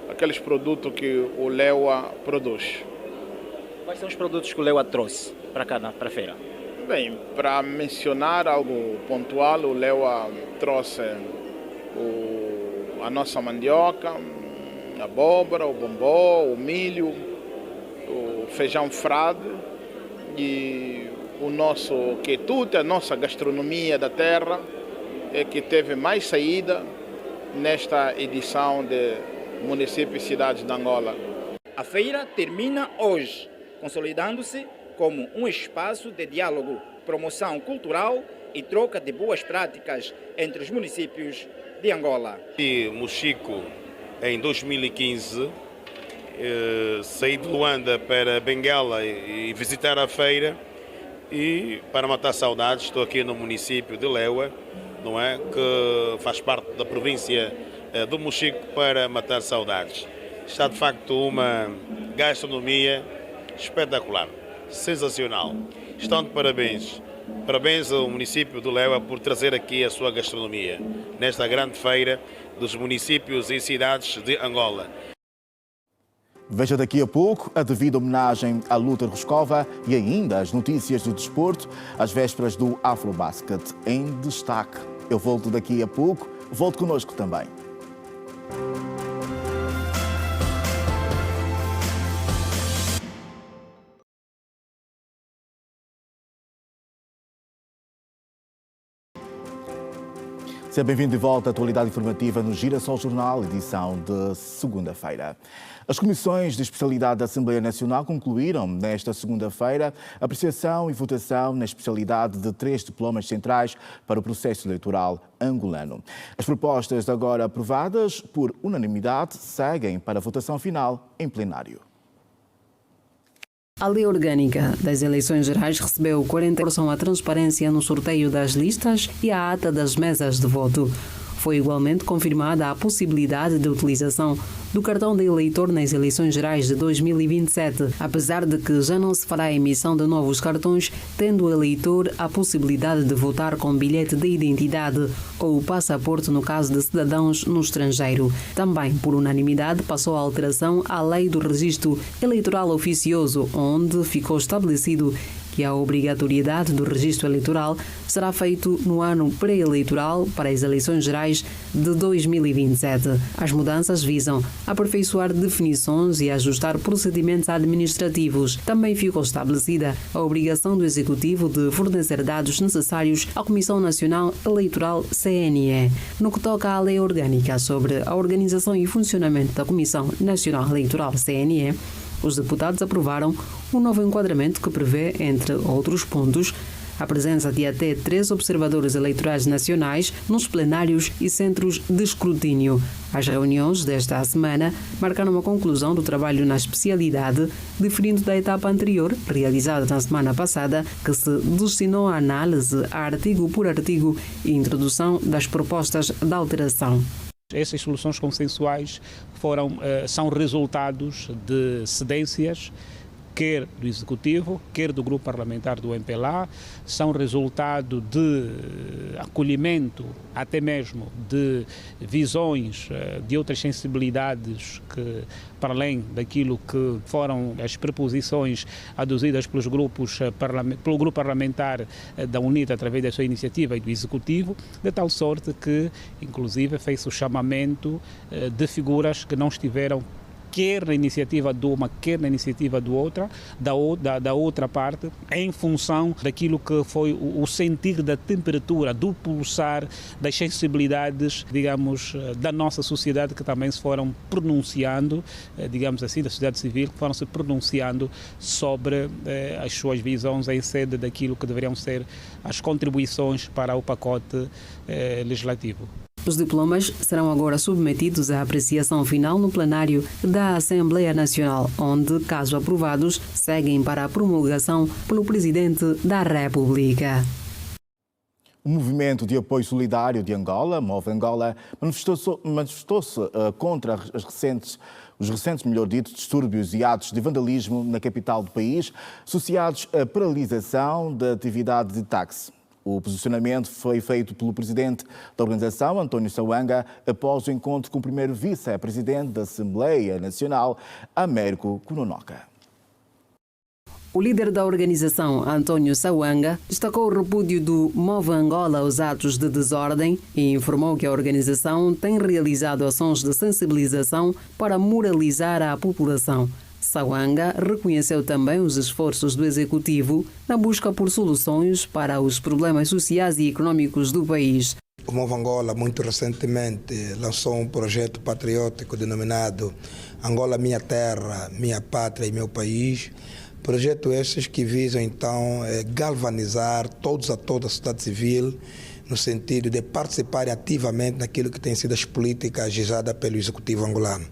aqueles produtos que o Lewa produz. Quais são os produtos que o Lewa trouxe para cá, para a feira? Bem, para mencionar algo pontual, o Lewa trouxe a nossa mandioca, a abóbora, o bombó, o milho, o feijão frade e o nosso quitute, a nossa gastronomia da terra, é que teve mais saída nesta edição de Município e Cidades de Angola. A feira termina hoje, consolidando-se como um espaço de diálogo, promoção cultural e troca de boas práticas entre os municípios de Angola. E Mochico, em 2015, saí de Luanda para Benguela e visitar a feira, e para matar saudades estou aqui no município de Lewa, não é, que faz parte da província do Mochico, para matar saudades. Está de facto uma gastronomia espetacular, sensacional. Estão de parabéns. Parabéns ao município de Lewa por trazer aqui a sua gastronomia nesta grande feira dos municípios e cidades de Angola. Veja daqui a pouco a devida homenagem à Luther Roscova e ainda as notícias do desporto, às vésperas do Afrobasket em destaque. Eu volto daqui a pouco, volte connosco também. Seja bem-vindo de volta à atualidade informativa no Girassol Jornal, edição de segunda-feira. As comissões de especialidade da Assembleia Nacional concluíram nesta segunda-feira a apreciação e votação na especialidade de 3 diplomas centrais para o processo eleitoral angolano. As propostas agora aprovadas por unanimidade seguem para a votação final em plenário. A Lei Orgânica das Eleições Gerais recebeu 40% a transparência no sorteio das listas e a ata das mesas de voto. Foi igualmente confirmada a possibilidade de utilização do cartão de eleitor nas eleições gerais de 2027, apesar de que já não se fará a emissão de novos cartões, tendo o eleitor a possibilidade de votar com bilhete de identidade ou passaporte no caso de cidadãos no estrangeiro. Também, por unanimidade, passou a alteração à Lei do Registro Eleitoral Oficioso, onde ficou estabelecido que a obrigatoriedade do registro eleitoral será feito no ano pré-eleitoral para as eleições gerais de 2027. As mudanças visam aperfeiçoar definições e ajustar procedimentos administrativos. Também ficou estabelecida a obrigação do Executivo de fornecer dados necessários à Comissão Nacional Eleitoral CNE. No que toca à Lei Orgânica sobre a organização e funcionamento da Comissão Nacional Eleitoral CNE, os deputados aprovaram um novo enquadramento que prevê, entre outros pontos, a presença de até 3 observadores eleitorais nacionais nos plenários e centros de escrutínio. As reuniões desta semana marcaram a conclusão do trabalho na especialidade, diferindo da etapa anterior, realizada na semana passada, que se destinou à análise artigo por artigo e introdução das propostas de alteração. Essas soluções consensuais são resultados de cedências, quer do Executivo, quer do Grupo Parlamentar do MPLA, são resultado de acolhimento, até mesmo de visões de outras sensibilidades que, para além daquilo que foram as preposições aduzidas pelo Grupo Parlamentar da UNITA através da sua iniciativa e do Executivo, de tal sorte que, inclusive, fez o chamamento de figuras que não estiveram quer na iniciativa de uma, quer na iniciativa da outra parte, em função daquilo que foi o sentir da temperatura, do pulsar, das sensibilidades, digamos, da nossa sociedade, que também se foram pronunciando, digamos assim, da sociedade civil, que foram se pronunciando sobre as suas visões em sede daquilo que deveriam ser as contribuições para o pacote legislativo. Os diplomas serão agora submetidos à apreciação final no plenário da Assembleia Nacional, onde, caso aprovados, seguem para a promulgação pelo Presidente da República. O Movimento de Apoio Solidário de Angola, Move Angola, manifestou-se contra os recentes, distúrbios e atos de vandalismo na capital do país, associados à paralisação da atividade de táxi. O posicionamento foi feito pelo presidente da organização, António Sawanga, após o encontro com o primeiro vice-presidente da Assembleia Nacional, Américo Kunonoka. O líder da organização, António Sawanga, destacou o repúdio do Move Angola aos atos de desordem e informou que a organização tem realizado ações de sensibilização para moralizar a população. Sawanga reconheceu também os esforços do Executivo na busca por soluções para os problemas sociais e econômicos do país. O Move Angola, muito recentemente, lançou um projeto patriótico denominado Angola, Minha Terra, Minha Pátria e Meu País. Projetos esses que visam, então, galvanizar toda a sociedade civil no sentido de participar ativamente naquilo que tem sido as políticas agizadas pelo Executivo angolano.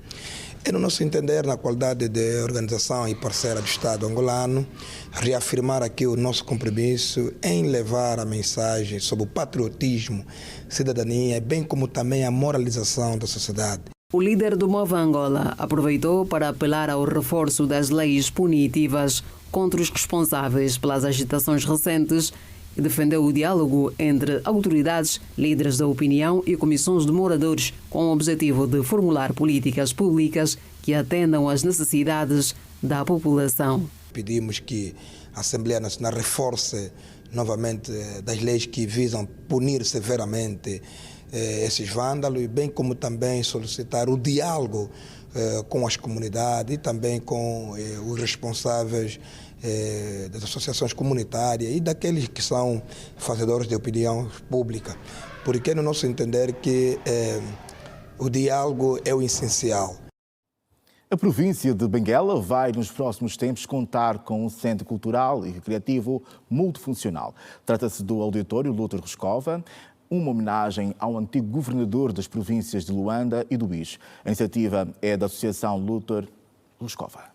É, no nosso entender, na qualidade de organização e parceira do Estado angolano, reafirmar aqui o nosso compromisso em levar a mensagem sobre o patriotismo, cidadania, bem como também a moralização da sociedade. O líder do Move Angola aproveitou para apelar ao reforço das leis punitivas contra os responsáveis pelas agitações recentes e defendeu o diálogo entre autoridades, líderes da opinião e comissões de moradores com o objetivo de formular políticas públicas que atendam às necessidades da população. Pedimos que a Assembleia Nacional reforce novamente das leis que visam punir severamente esses vândalos, bem como também solicitar o diálogo com as comunidades e também com os responsáveis das associações comunitárias e daqueles que são fazedores de opinião pública, porque no nosso entender que o diálogo é o essencial. A província de Benguela vai, nos próximos tempos, contar com um centro cultural e recreativo multifuncional. Trata-se do Auditório Lúter Rescova, uma homenagem ao antigo governador das províncias de Luanda e do Uís. A iniciativa é da Associação Lúter Rescova.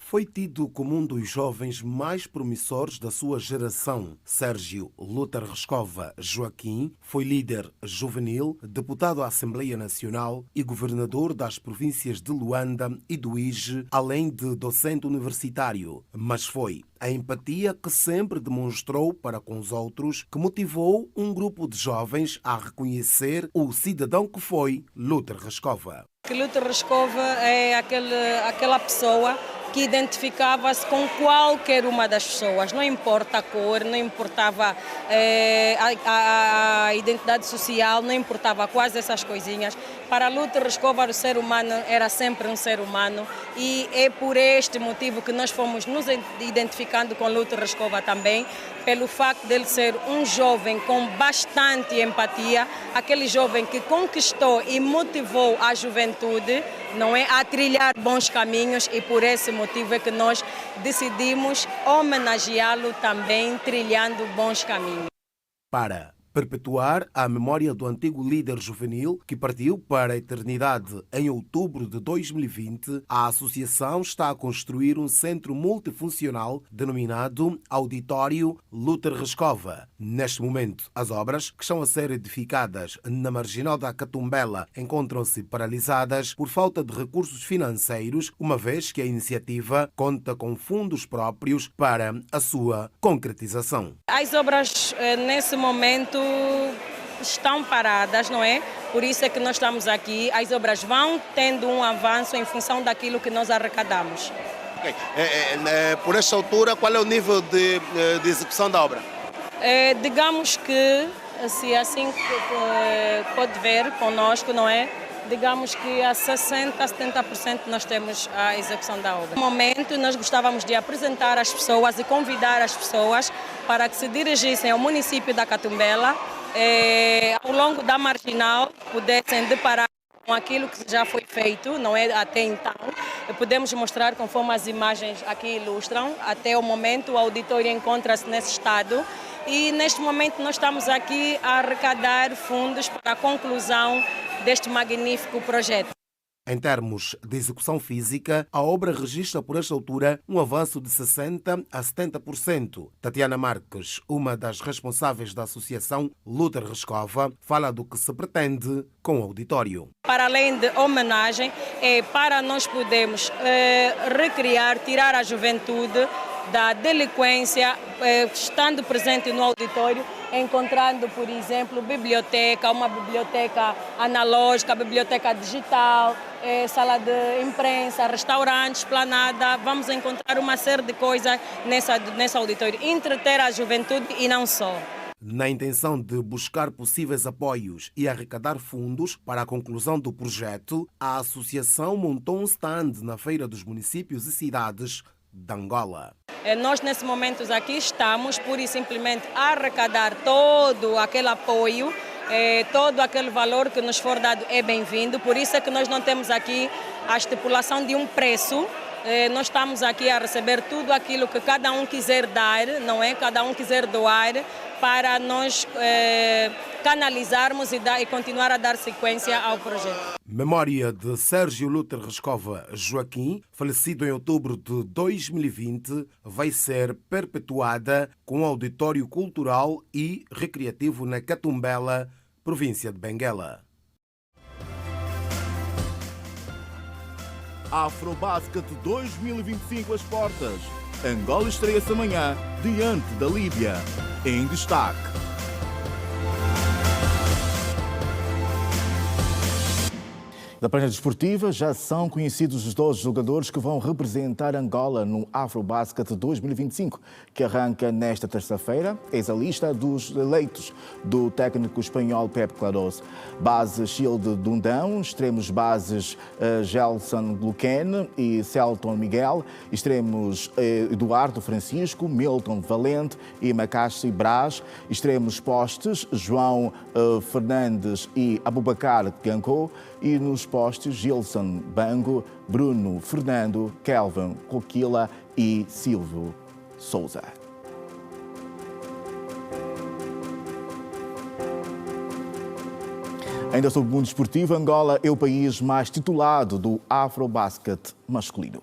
Foi tido como um dos jovens mais promissores da sua geração. Sérgio Lúter Rescova Joaquim foi líder juvenil, deputado à Assembleia Nacional e governador das províncias de Luanda e do Uís, além de docente universitário. Mas foi a empatia que sempre demonstrou para com os outros que motivou um grupo de jovens a reconhecer o cidadão que foi Lúter Rescova. Lúter Rescova é aquela pessoa que identificava-se com qualquer uma das pessoas, não importa a cor, não importava a identidade social, não importava quase essas coisinhas. Para Lúter Rescova, o ser humano era sempre um ser humano e é por este motivo que nós fomos nos identificando com Lúter Rescova também, pelo facto de ele ser um jovem com bastante empatia, aquele jovem que conquistou e motivou a juventude, não é, a trilhar bons caminhos, e por esse motivo é que nós decidimos homenageá-lo também trilhando bons caminhos. Para perpetuar a memória do antigo líder juvenil que partiu para a eternidade em outubro de 2020, a associação está a construir um centro multifuncional denominado Auditório Lúter Rescova. Neste momento, as obras que estão a ser edificadas na marginal da Catumbela encontram-se paralisadas por falta de recursos financeiros, uma vez que a iniciativa conta com fundos próprios para a sua concretização. As obras, nesse momento, estão paradas, não é? Por isso é que nós estamos aqui. As obras vão tendo um avanço em função daquilo que nós arrecadamos. Okay. Por esta altura, qual é o nível de execução da obra? Digamos que, se assim pode ver conosco, não é? digamos que a 60% a 70% nós temos a execução da obra. No momento, nós gostávamos de apresentar as pessoas e convidar as pessoas para que se dirigissem ao município da Catumbela, ao longo da Marginal, pudessem deparar com aquilo que já foi feito, não é até então. Podemos mostrar conforme as imagens aqui ilustram. Até o momento o auditório encontra-se nesse estado e neste momento nós estamos aqui a arrecadar fundos para a conclusão deste magnífico projeto. Em termos de execução física, a obra registra por esta altura um avanço de 60% a 70%. Tatiana Marques, uma das responsáveis da associação Luther Rescova, fala do que se pretende com o auditório. Para além de homenagem, é para nós podermos recriar, tirar a juventude da delinquência, estando presente no auditório, encontrando, por exemplo, biblioteca, uma biblioteca analógica, biblioteca digital, sala de imprensa, restaurante, esplanada. Vamos encontrar uma série de coisas nesse auditório. Entreter a juventude e não só. Na intenção de buscar possíveis apoios e arrecadar fundos para a conclusão do projeto, a associação montou um stand na Feira dos Municípios e Cidades de Angola. Nós, nesse momento aqui, estamos pura e simplesmente a arrecadar todo aquele apoio, todo aquele valor que nos for dado é bem-vindo. Por isso é que nós não temos aqui a estipulação de um preço. Nós estamos aqui a receber tudo aquilo que cada um quiser dar, não é? Cada um quiser doar, para nós canalizarmos e continuar a dar sequência ao projeto. Memória de Sérgio Luther Rescova Joaquim, falecido em outubro de 2020, vai ser perpetuada com o Auditório Cultural e Recreativo na Catumbela, província de Benguela. Afrobasket 2025 às portas. Angola estreia-se amanhã diante da Líbia. Em destaque. Da página desportiva, já são conhecidos os 12 jogadores que vão representar Angola no Afrobasket 2025, que arranca nesta terça-feira. Eis a lista dos eleitos do técnico espanhol Pep Claros. Base Shield Dundão, extremos bases Gelson Luquen e Celton Miguel, extremos Eduardo Francisco, Milton Valente e Macaxi Braz, extremos postes João Fernandes e Abubacar Gancou, e nos postes Gilson Bango, Bruno Fernando, Kelvin Coquila e Silvio Souza. Ainda sobre o mundo esportivo, Angola é o país mais titulado do Afrobasket masculino.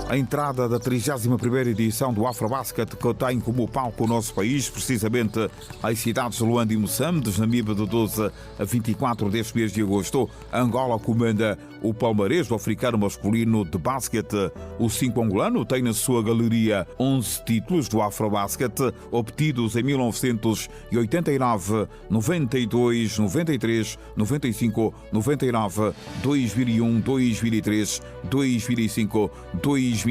A entrada da 31ª edição do Afrobasket, que tem como palco o nosso país, precisamente as cidades de Luanda e Moçambique, Namibe, de 12 a 24 deste mês de agosto. Angola comanda o palmarés do africano masculino de basquete. O 5 angolano tem na sua galeria 11 títulos do Afrobasket, obtidos em 1989, 92, 93, 95, 99, 2001, 2003, 2005, 2007,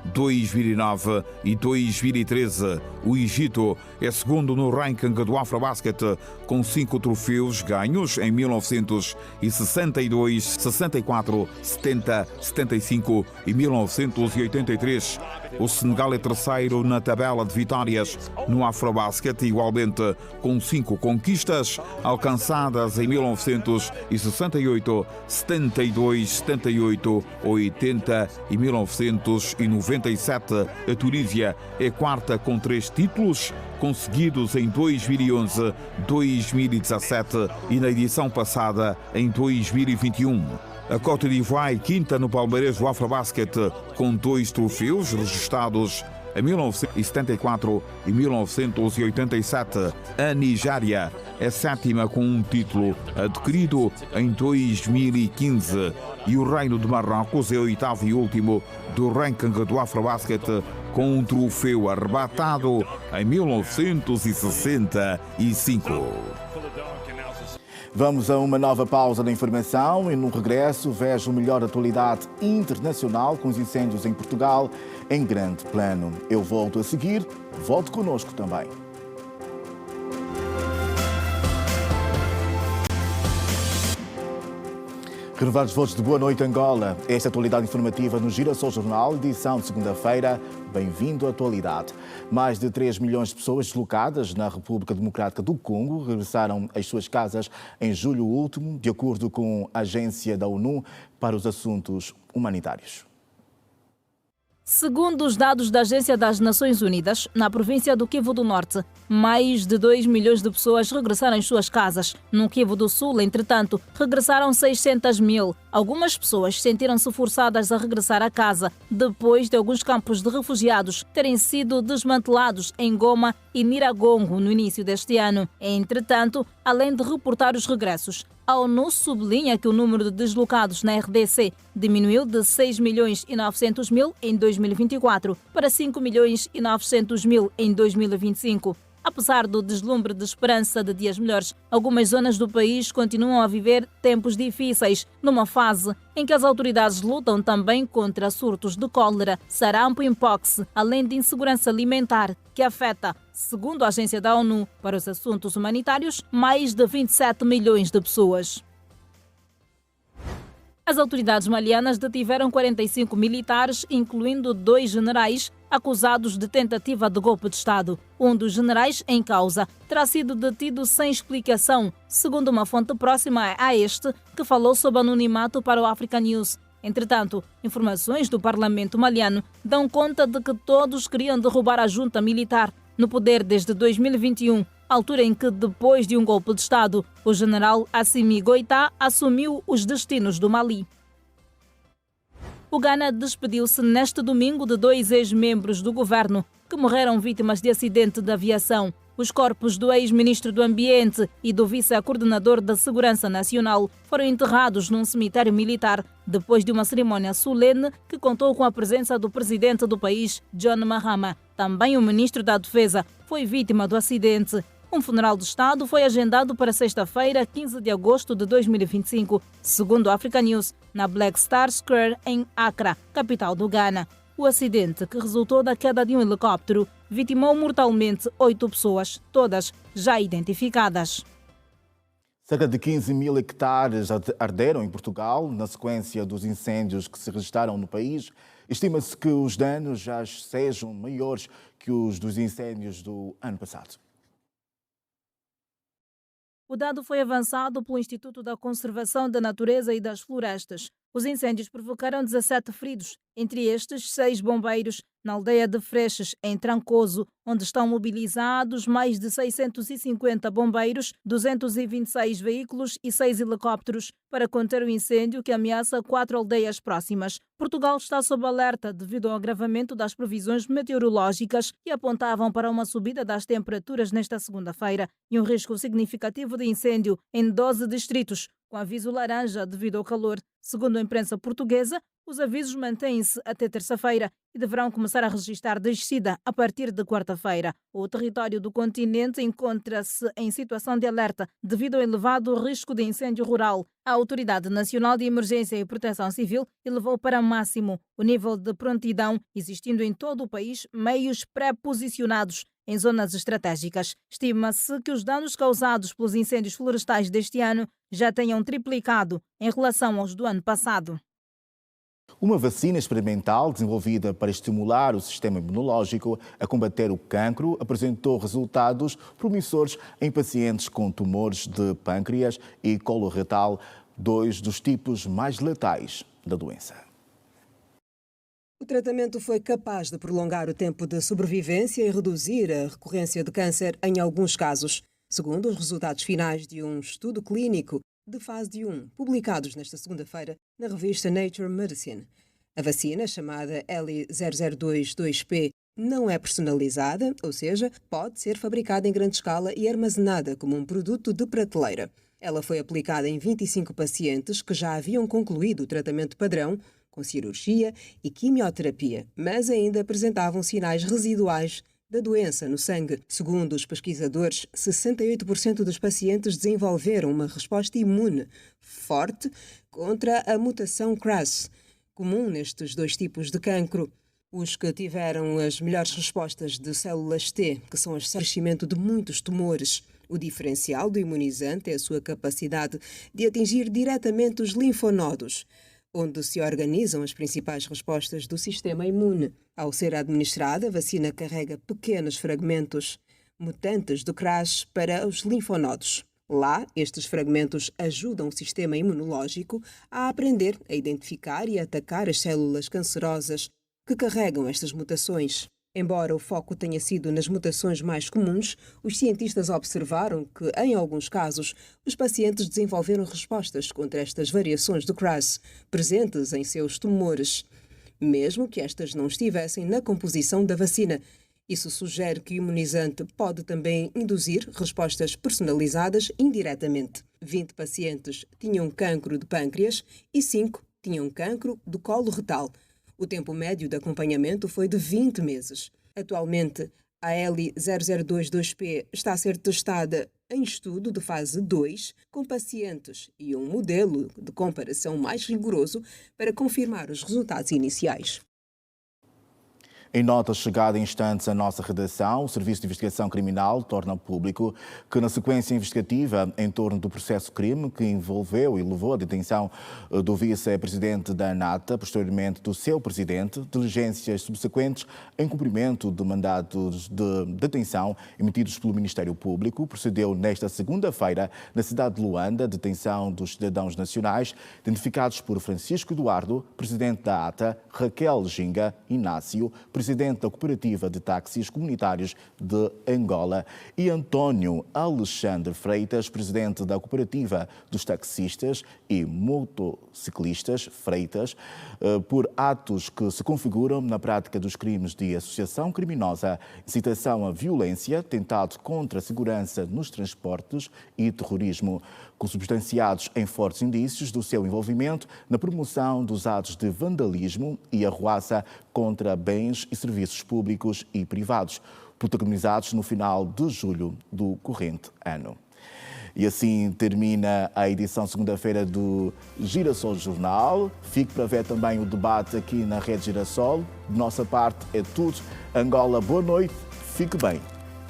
2009 e 2013. O Egito é segundo no ranking do Afrobasket, com 5 troféus ganhos em 1962, 64, 70, 75 e 1983. O Senegal é terceiro na tabela de vitórias no Afrobasket, igualmente com 5 conquistas alcançadas em 1968, 72, 78, 80 e 1997. A Tunísia é quarta com 3 títulos conseguidos em 2011, 2017 e na edição passada em 2021. A Côte d'Ivoire é quinta no palmarés do Afrobasket, com 2 troféus registrados em 1974 e 1987. A Nigéria é sétima com um título adquirido em 2015. E o Reino de Marrocos é oitavo e último do ranking do Afrobasket, com um troféu arrebatado em 1965. Vamos a uma nova pausa da informação e no regresso vejo o melhor atualidade internacional com os incêndios em Portugal em grande plano. Eu volto a seguir, volte connosco também. Renovados votos de Boa Noite Angola. Esta atualidade informativa no Girassol Jornal, edição de segunda-feira. Bem-vindo à atualidade. Mais de 3 milhões de pessoas deslocadas na República Democrática do Congo regressaram às suas casas em julho último, de acordo com a Agência da ONU para os Assuntos Humanitários. Segundo os dados da Agência das Nações Unidas, na província do Kivu do Norte, mais de 2 milhões de pessoas regressaram às suas casas. No Kivu do Sul, entretanto, regressaram 600 mil. Algumas pessoas sentiram-se forçadas a regressar a casa depois de alguns campos de refugiados terem sido desmantelados em Goma e Niragongo no início deste ano. Entretanto, além de reportar os regressos, a ONU sublinha que o número de deslocados na RDC diminuiu de 6 milhões e 900 mil em 2024 para 5 milhões e 900 mil em 2025. Apesar do deslumbre de esperança de dias melhores, algumas zonas do país continuam a viver tempos difíceis, numa fase em que as autoridades lutam também contra surtos de cólera, sarampo e mpox, além de insegurança alimentar, que afeta, segundo a Agência da ONU para os Assuntos Humanitários, mais de 27 milhões de pessoas. As autoridades malianas detiveram 45 militares, incluindo 2 generais, acusados de tentativa de golpe de Estado. Um dos generais em causa terá sido detido sem explicação, segundo uma fonte próxima a este, que falou sob anonimato para o Africa News. Entretanto, informações do Parlamento maliano dão conta de que todos queriam derrubar a junta militar no poder desde 2021, altura em que, depois de um golpe de Estado, o general Assimi Goïta assumiu os destinos do Mali. O Ghana despediu-se neste domingo de 2 ex-membros do governo que morreram vítimas de acidente de aviação. Os corpos do ex-ministro do Ambiente e do vice-coordenador da Segurança Nacional foram enterrados num cemitério militar depois de uma cerimônia solene que contou com a presença do presidente do país, John Mahama. Também o ministro da Defesa foi vítima do acidente. Um funeral de Estado foi agendado para sexta-feira, 15 de agosto de 2025, segundo a Africa News, na Black Star Square, em Accra, capital do Ghana. O acidente, que resultou da queda de um helicóptero, vitimou mortalmente 8 pessoas, todas já identificadas. Cerca de 15 mil hectares arderam em Portugal na sequência dos incêndios que se registraram no país. Estima-se que os danos já sejam maiores que os dos incêndios do ano passado. O dado foi avançado pelo Instituto da Conservação da Natureza e das Florestas. Os incêndios provocaram 17 feridos, entre estes 6 bombeiros, na aldeia de Freixas, em Trancoso, onde estão mobilizados mais de 650 bombeiros, 226 veículos e 6 helicópteros para conter o incêndio que ameaça 4 aldeias próximas. Portugal está sob alerta devido ao agravamento das previsões meteorológicas que apontavam para uma subida das temperaturas nesta segunda-feira e um risco significativo de incêndio em 12 distritos, com aviso laranja devido ao calor. Segundo a imprensa portuguesa, os avisos mantêm-se até terça-feira e deverão começar a registrar descida a partir de quarta-feira. O território do continente encontra-se em situação de alerta devido ao elevado risco de incêndio rural. A Autoridade Nacional de Emergência e Proteção Civil elevou para máximo o nível de prontidão, existindo em todo o país meios pré-posicionados em zonas estratégicas. Estima-se que os danos causados pelos incêndios florestais deste ano já tenham triplicado em relação aos do ano passado. Uma vacina experimental desenvolvida para estimular o sistema imunológico a combater o cancro apresentou resultados promissores em pacientes com tumores de pâncreas e coloretal, 2 dos tipos mais letais da doença. O tratamento foi capaz de prolongar o tempo de sobrevivência e reduzir a recorrência de câncer em alguns casos, segundo os resultados finais de um estudo clínico de fase 1, publicados nesta segunda-feira na revista Nature Medicine. A vacina, chamada L0022P, não é personalizada, ou seja, pode ser fabricada em grande escala e armazenada como um produto de prateleira. Ela foi aplicada em 25 pacientes que já haviam concluído o tratamento padrão, com cirurgia e quimioterapia, mas ainda apresentavam sinais residuais da doença no sangue. Segundo os pesquisadores, 68% dos pacientes desenvolveram uma resposta imune forte contra a mutação KRAS, comum nestes 2 tipos de cancro. Os que tiveram as melhores respostas de células T, que são o crescimento de muitos tumores, O diferencial do imunizante é a sua capacidade de atingir diretamente os linfonodos, onde se organizam as principais respostas do sistema imune. Ao ser administrada, a vacina carrega pequenos fragmentos mutantes do CRAS para os linfonodos. Lá, estes fragmentos ajudam o sistema imunológico a aprender a identificar e a atacar as células cancerosas que carregam estas mutações. Embora o foco tenha sido nas mutações mais comuns, os cientistas observaram que, em alguns casos, os pacientes desenvolveram respostas contra estas variações do CRAS presentes em seus tumores, mesmo que estas não estivessem na composição da vacina. Isso sugere que o imunizante pode também induzir respostas personalizadas indiretamente. 20 pacientes tinham cancro de pâncreas e 5 tinham cancro do colo retal. O tempo médio de acompanhamento foi de 20 meses. Atualmente, a L0022P está a ser testada em estudo de fase 2 com pacientes e um modelo de comparação mais rigoroso para confirmar os resultados iniciais. Em nota chegada em instantes à nossa redação, o Serviço de Investigação Criminal torna público que, na sequência investigativa em torno do processo crime que envolveu e levou à detenção do vice-presidente da ANATA, posteriormente do seu presidente, diligências subsequentes em cumprimento de mandados de detenção emitidos pelo Ministério Público, procedeu nesta segunda-feira na cidade de Luanda a detenção dos cidadãos nacionais identificados por Francisco Eduardo, presidente da ATA, Raquel Ginga Inácio, presidente da Cooperativa de Táxis Comunitários de Angola, e António Alexandre Freitas, presidente da Cooperativa dos Taxistas e Motociclistas Freitas, por atos que se configuram na prática dos crimes de associação criminosa, incitação à violência, tentado contra a segurança nos transportes e terrorismo, consubstanciados em fortes indícios do seu envolvimento na promoção dos atos de vandalismo e arruaça contra bens e serviços públicos e privados, protagonizados no final de julho do corrente ano. E assim termina a edição segunda-feira do Girassol Jornal. Fique para ver também o debate aqui na Rede Girassol. De nossa parte é tudo. Angola, boa noite. Fique bem.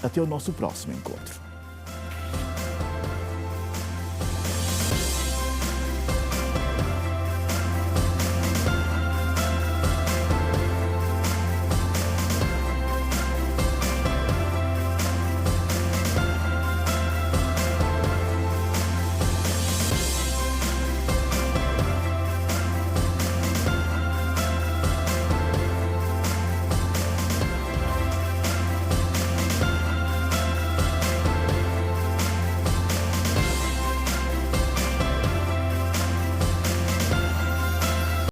Até o nosso próximo encontro.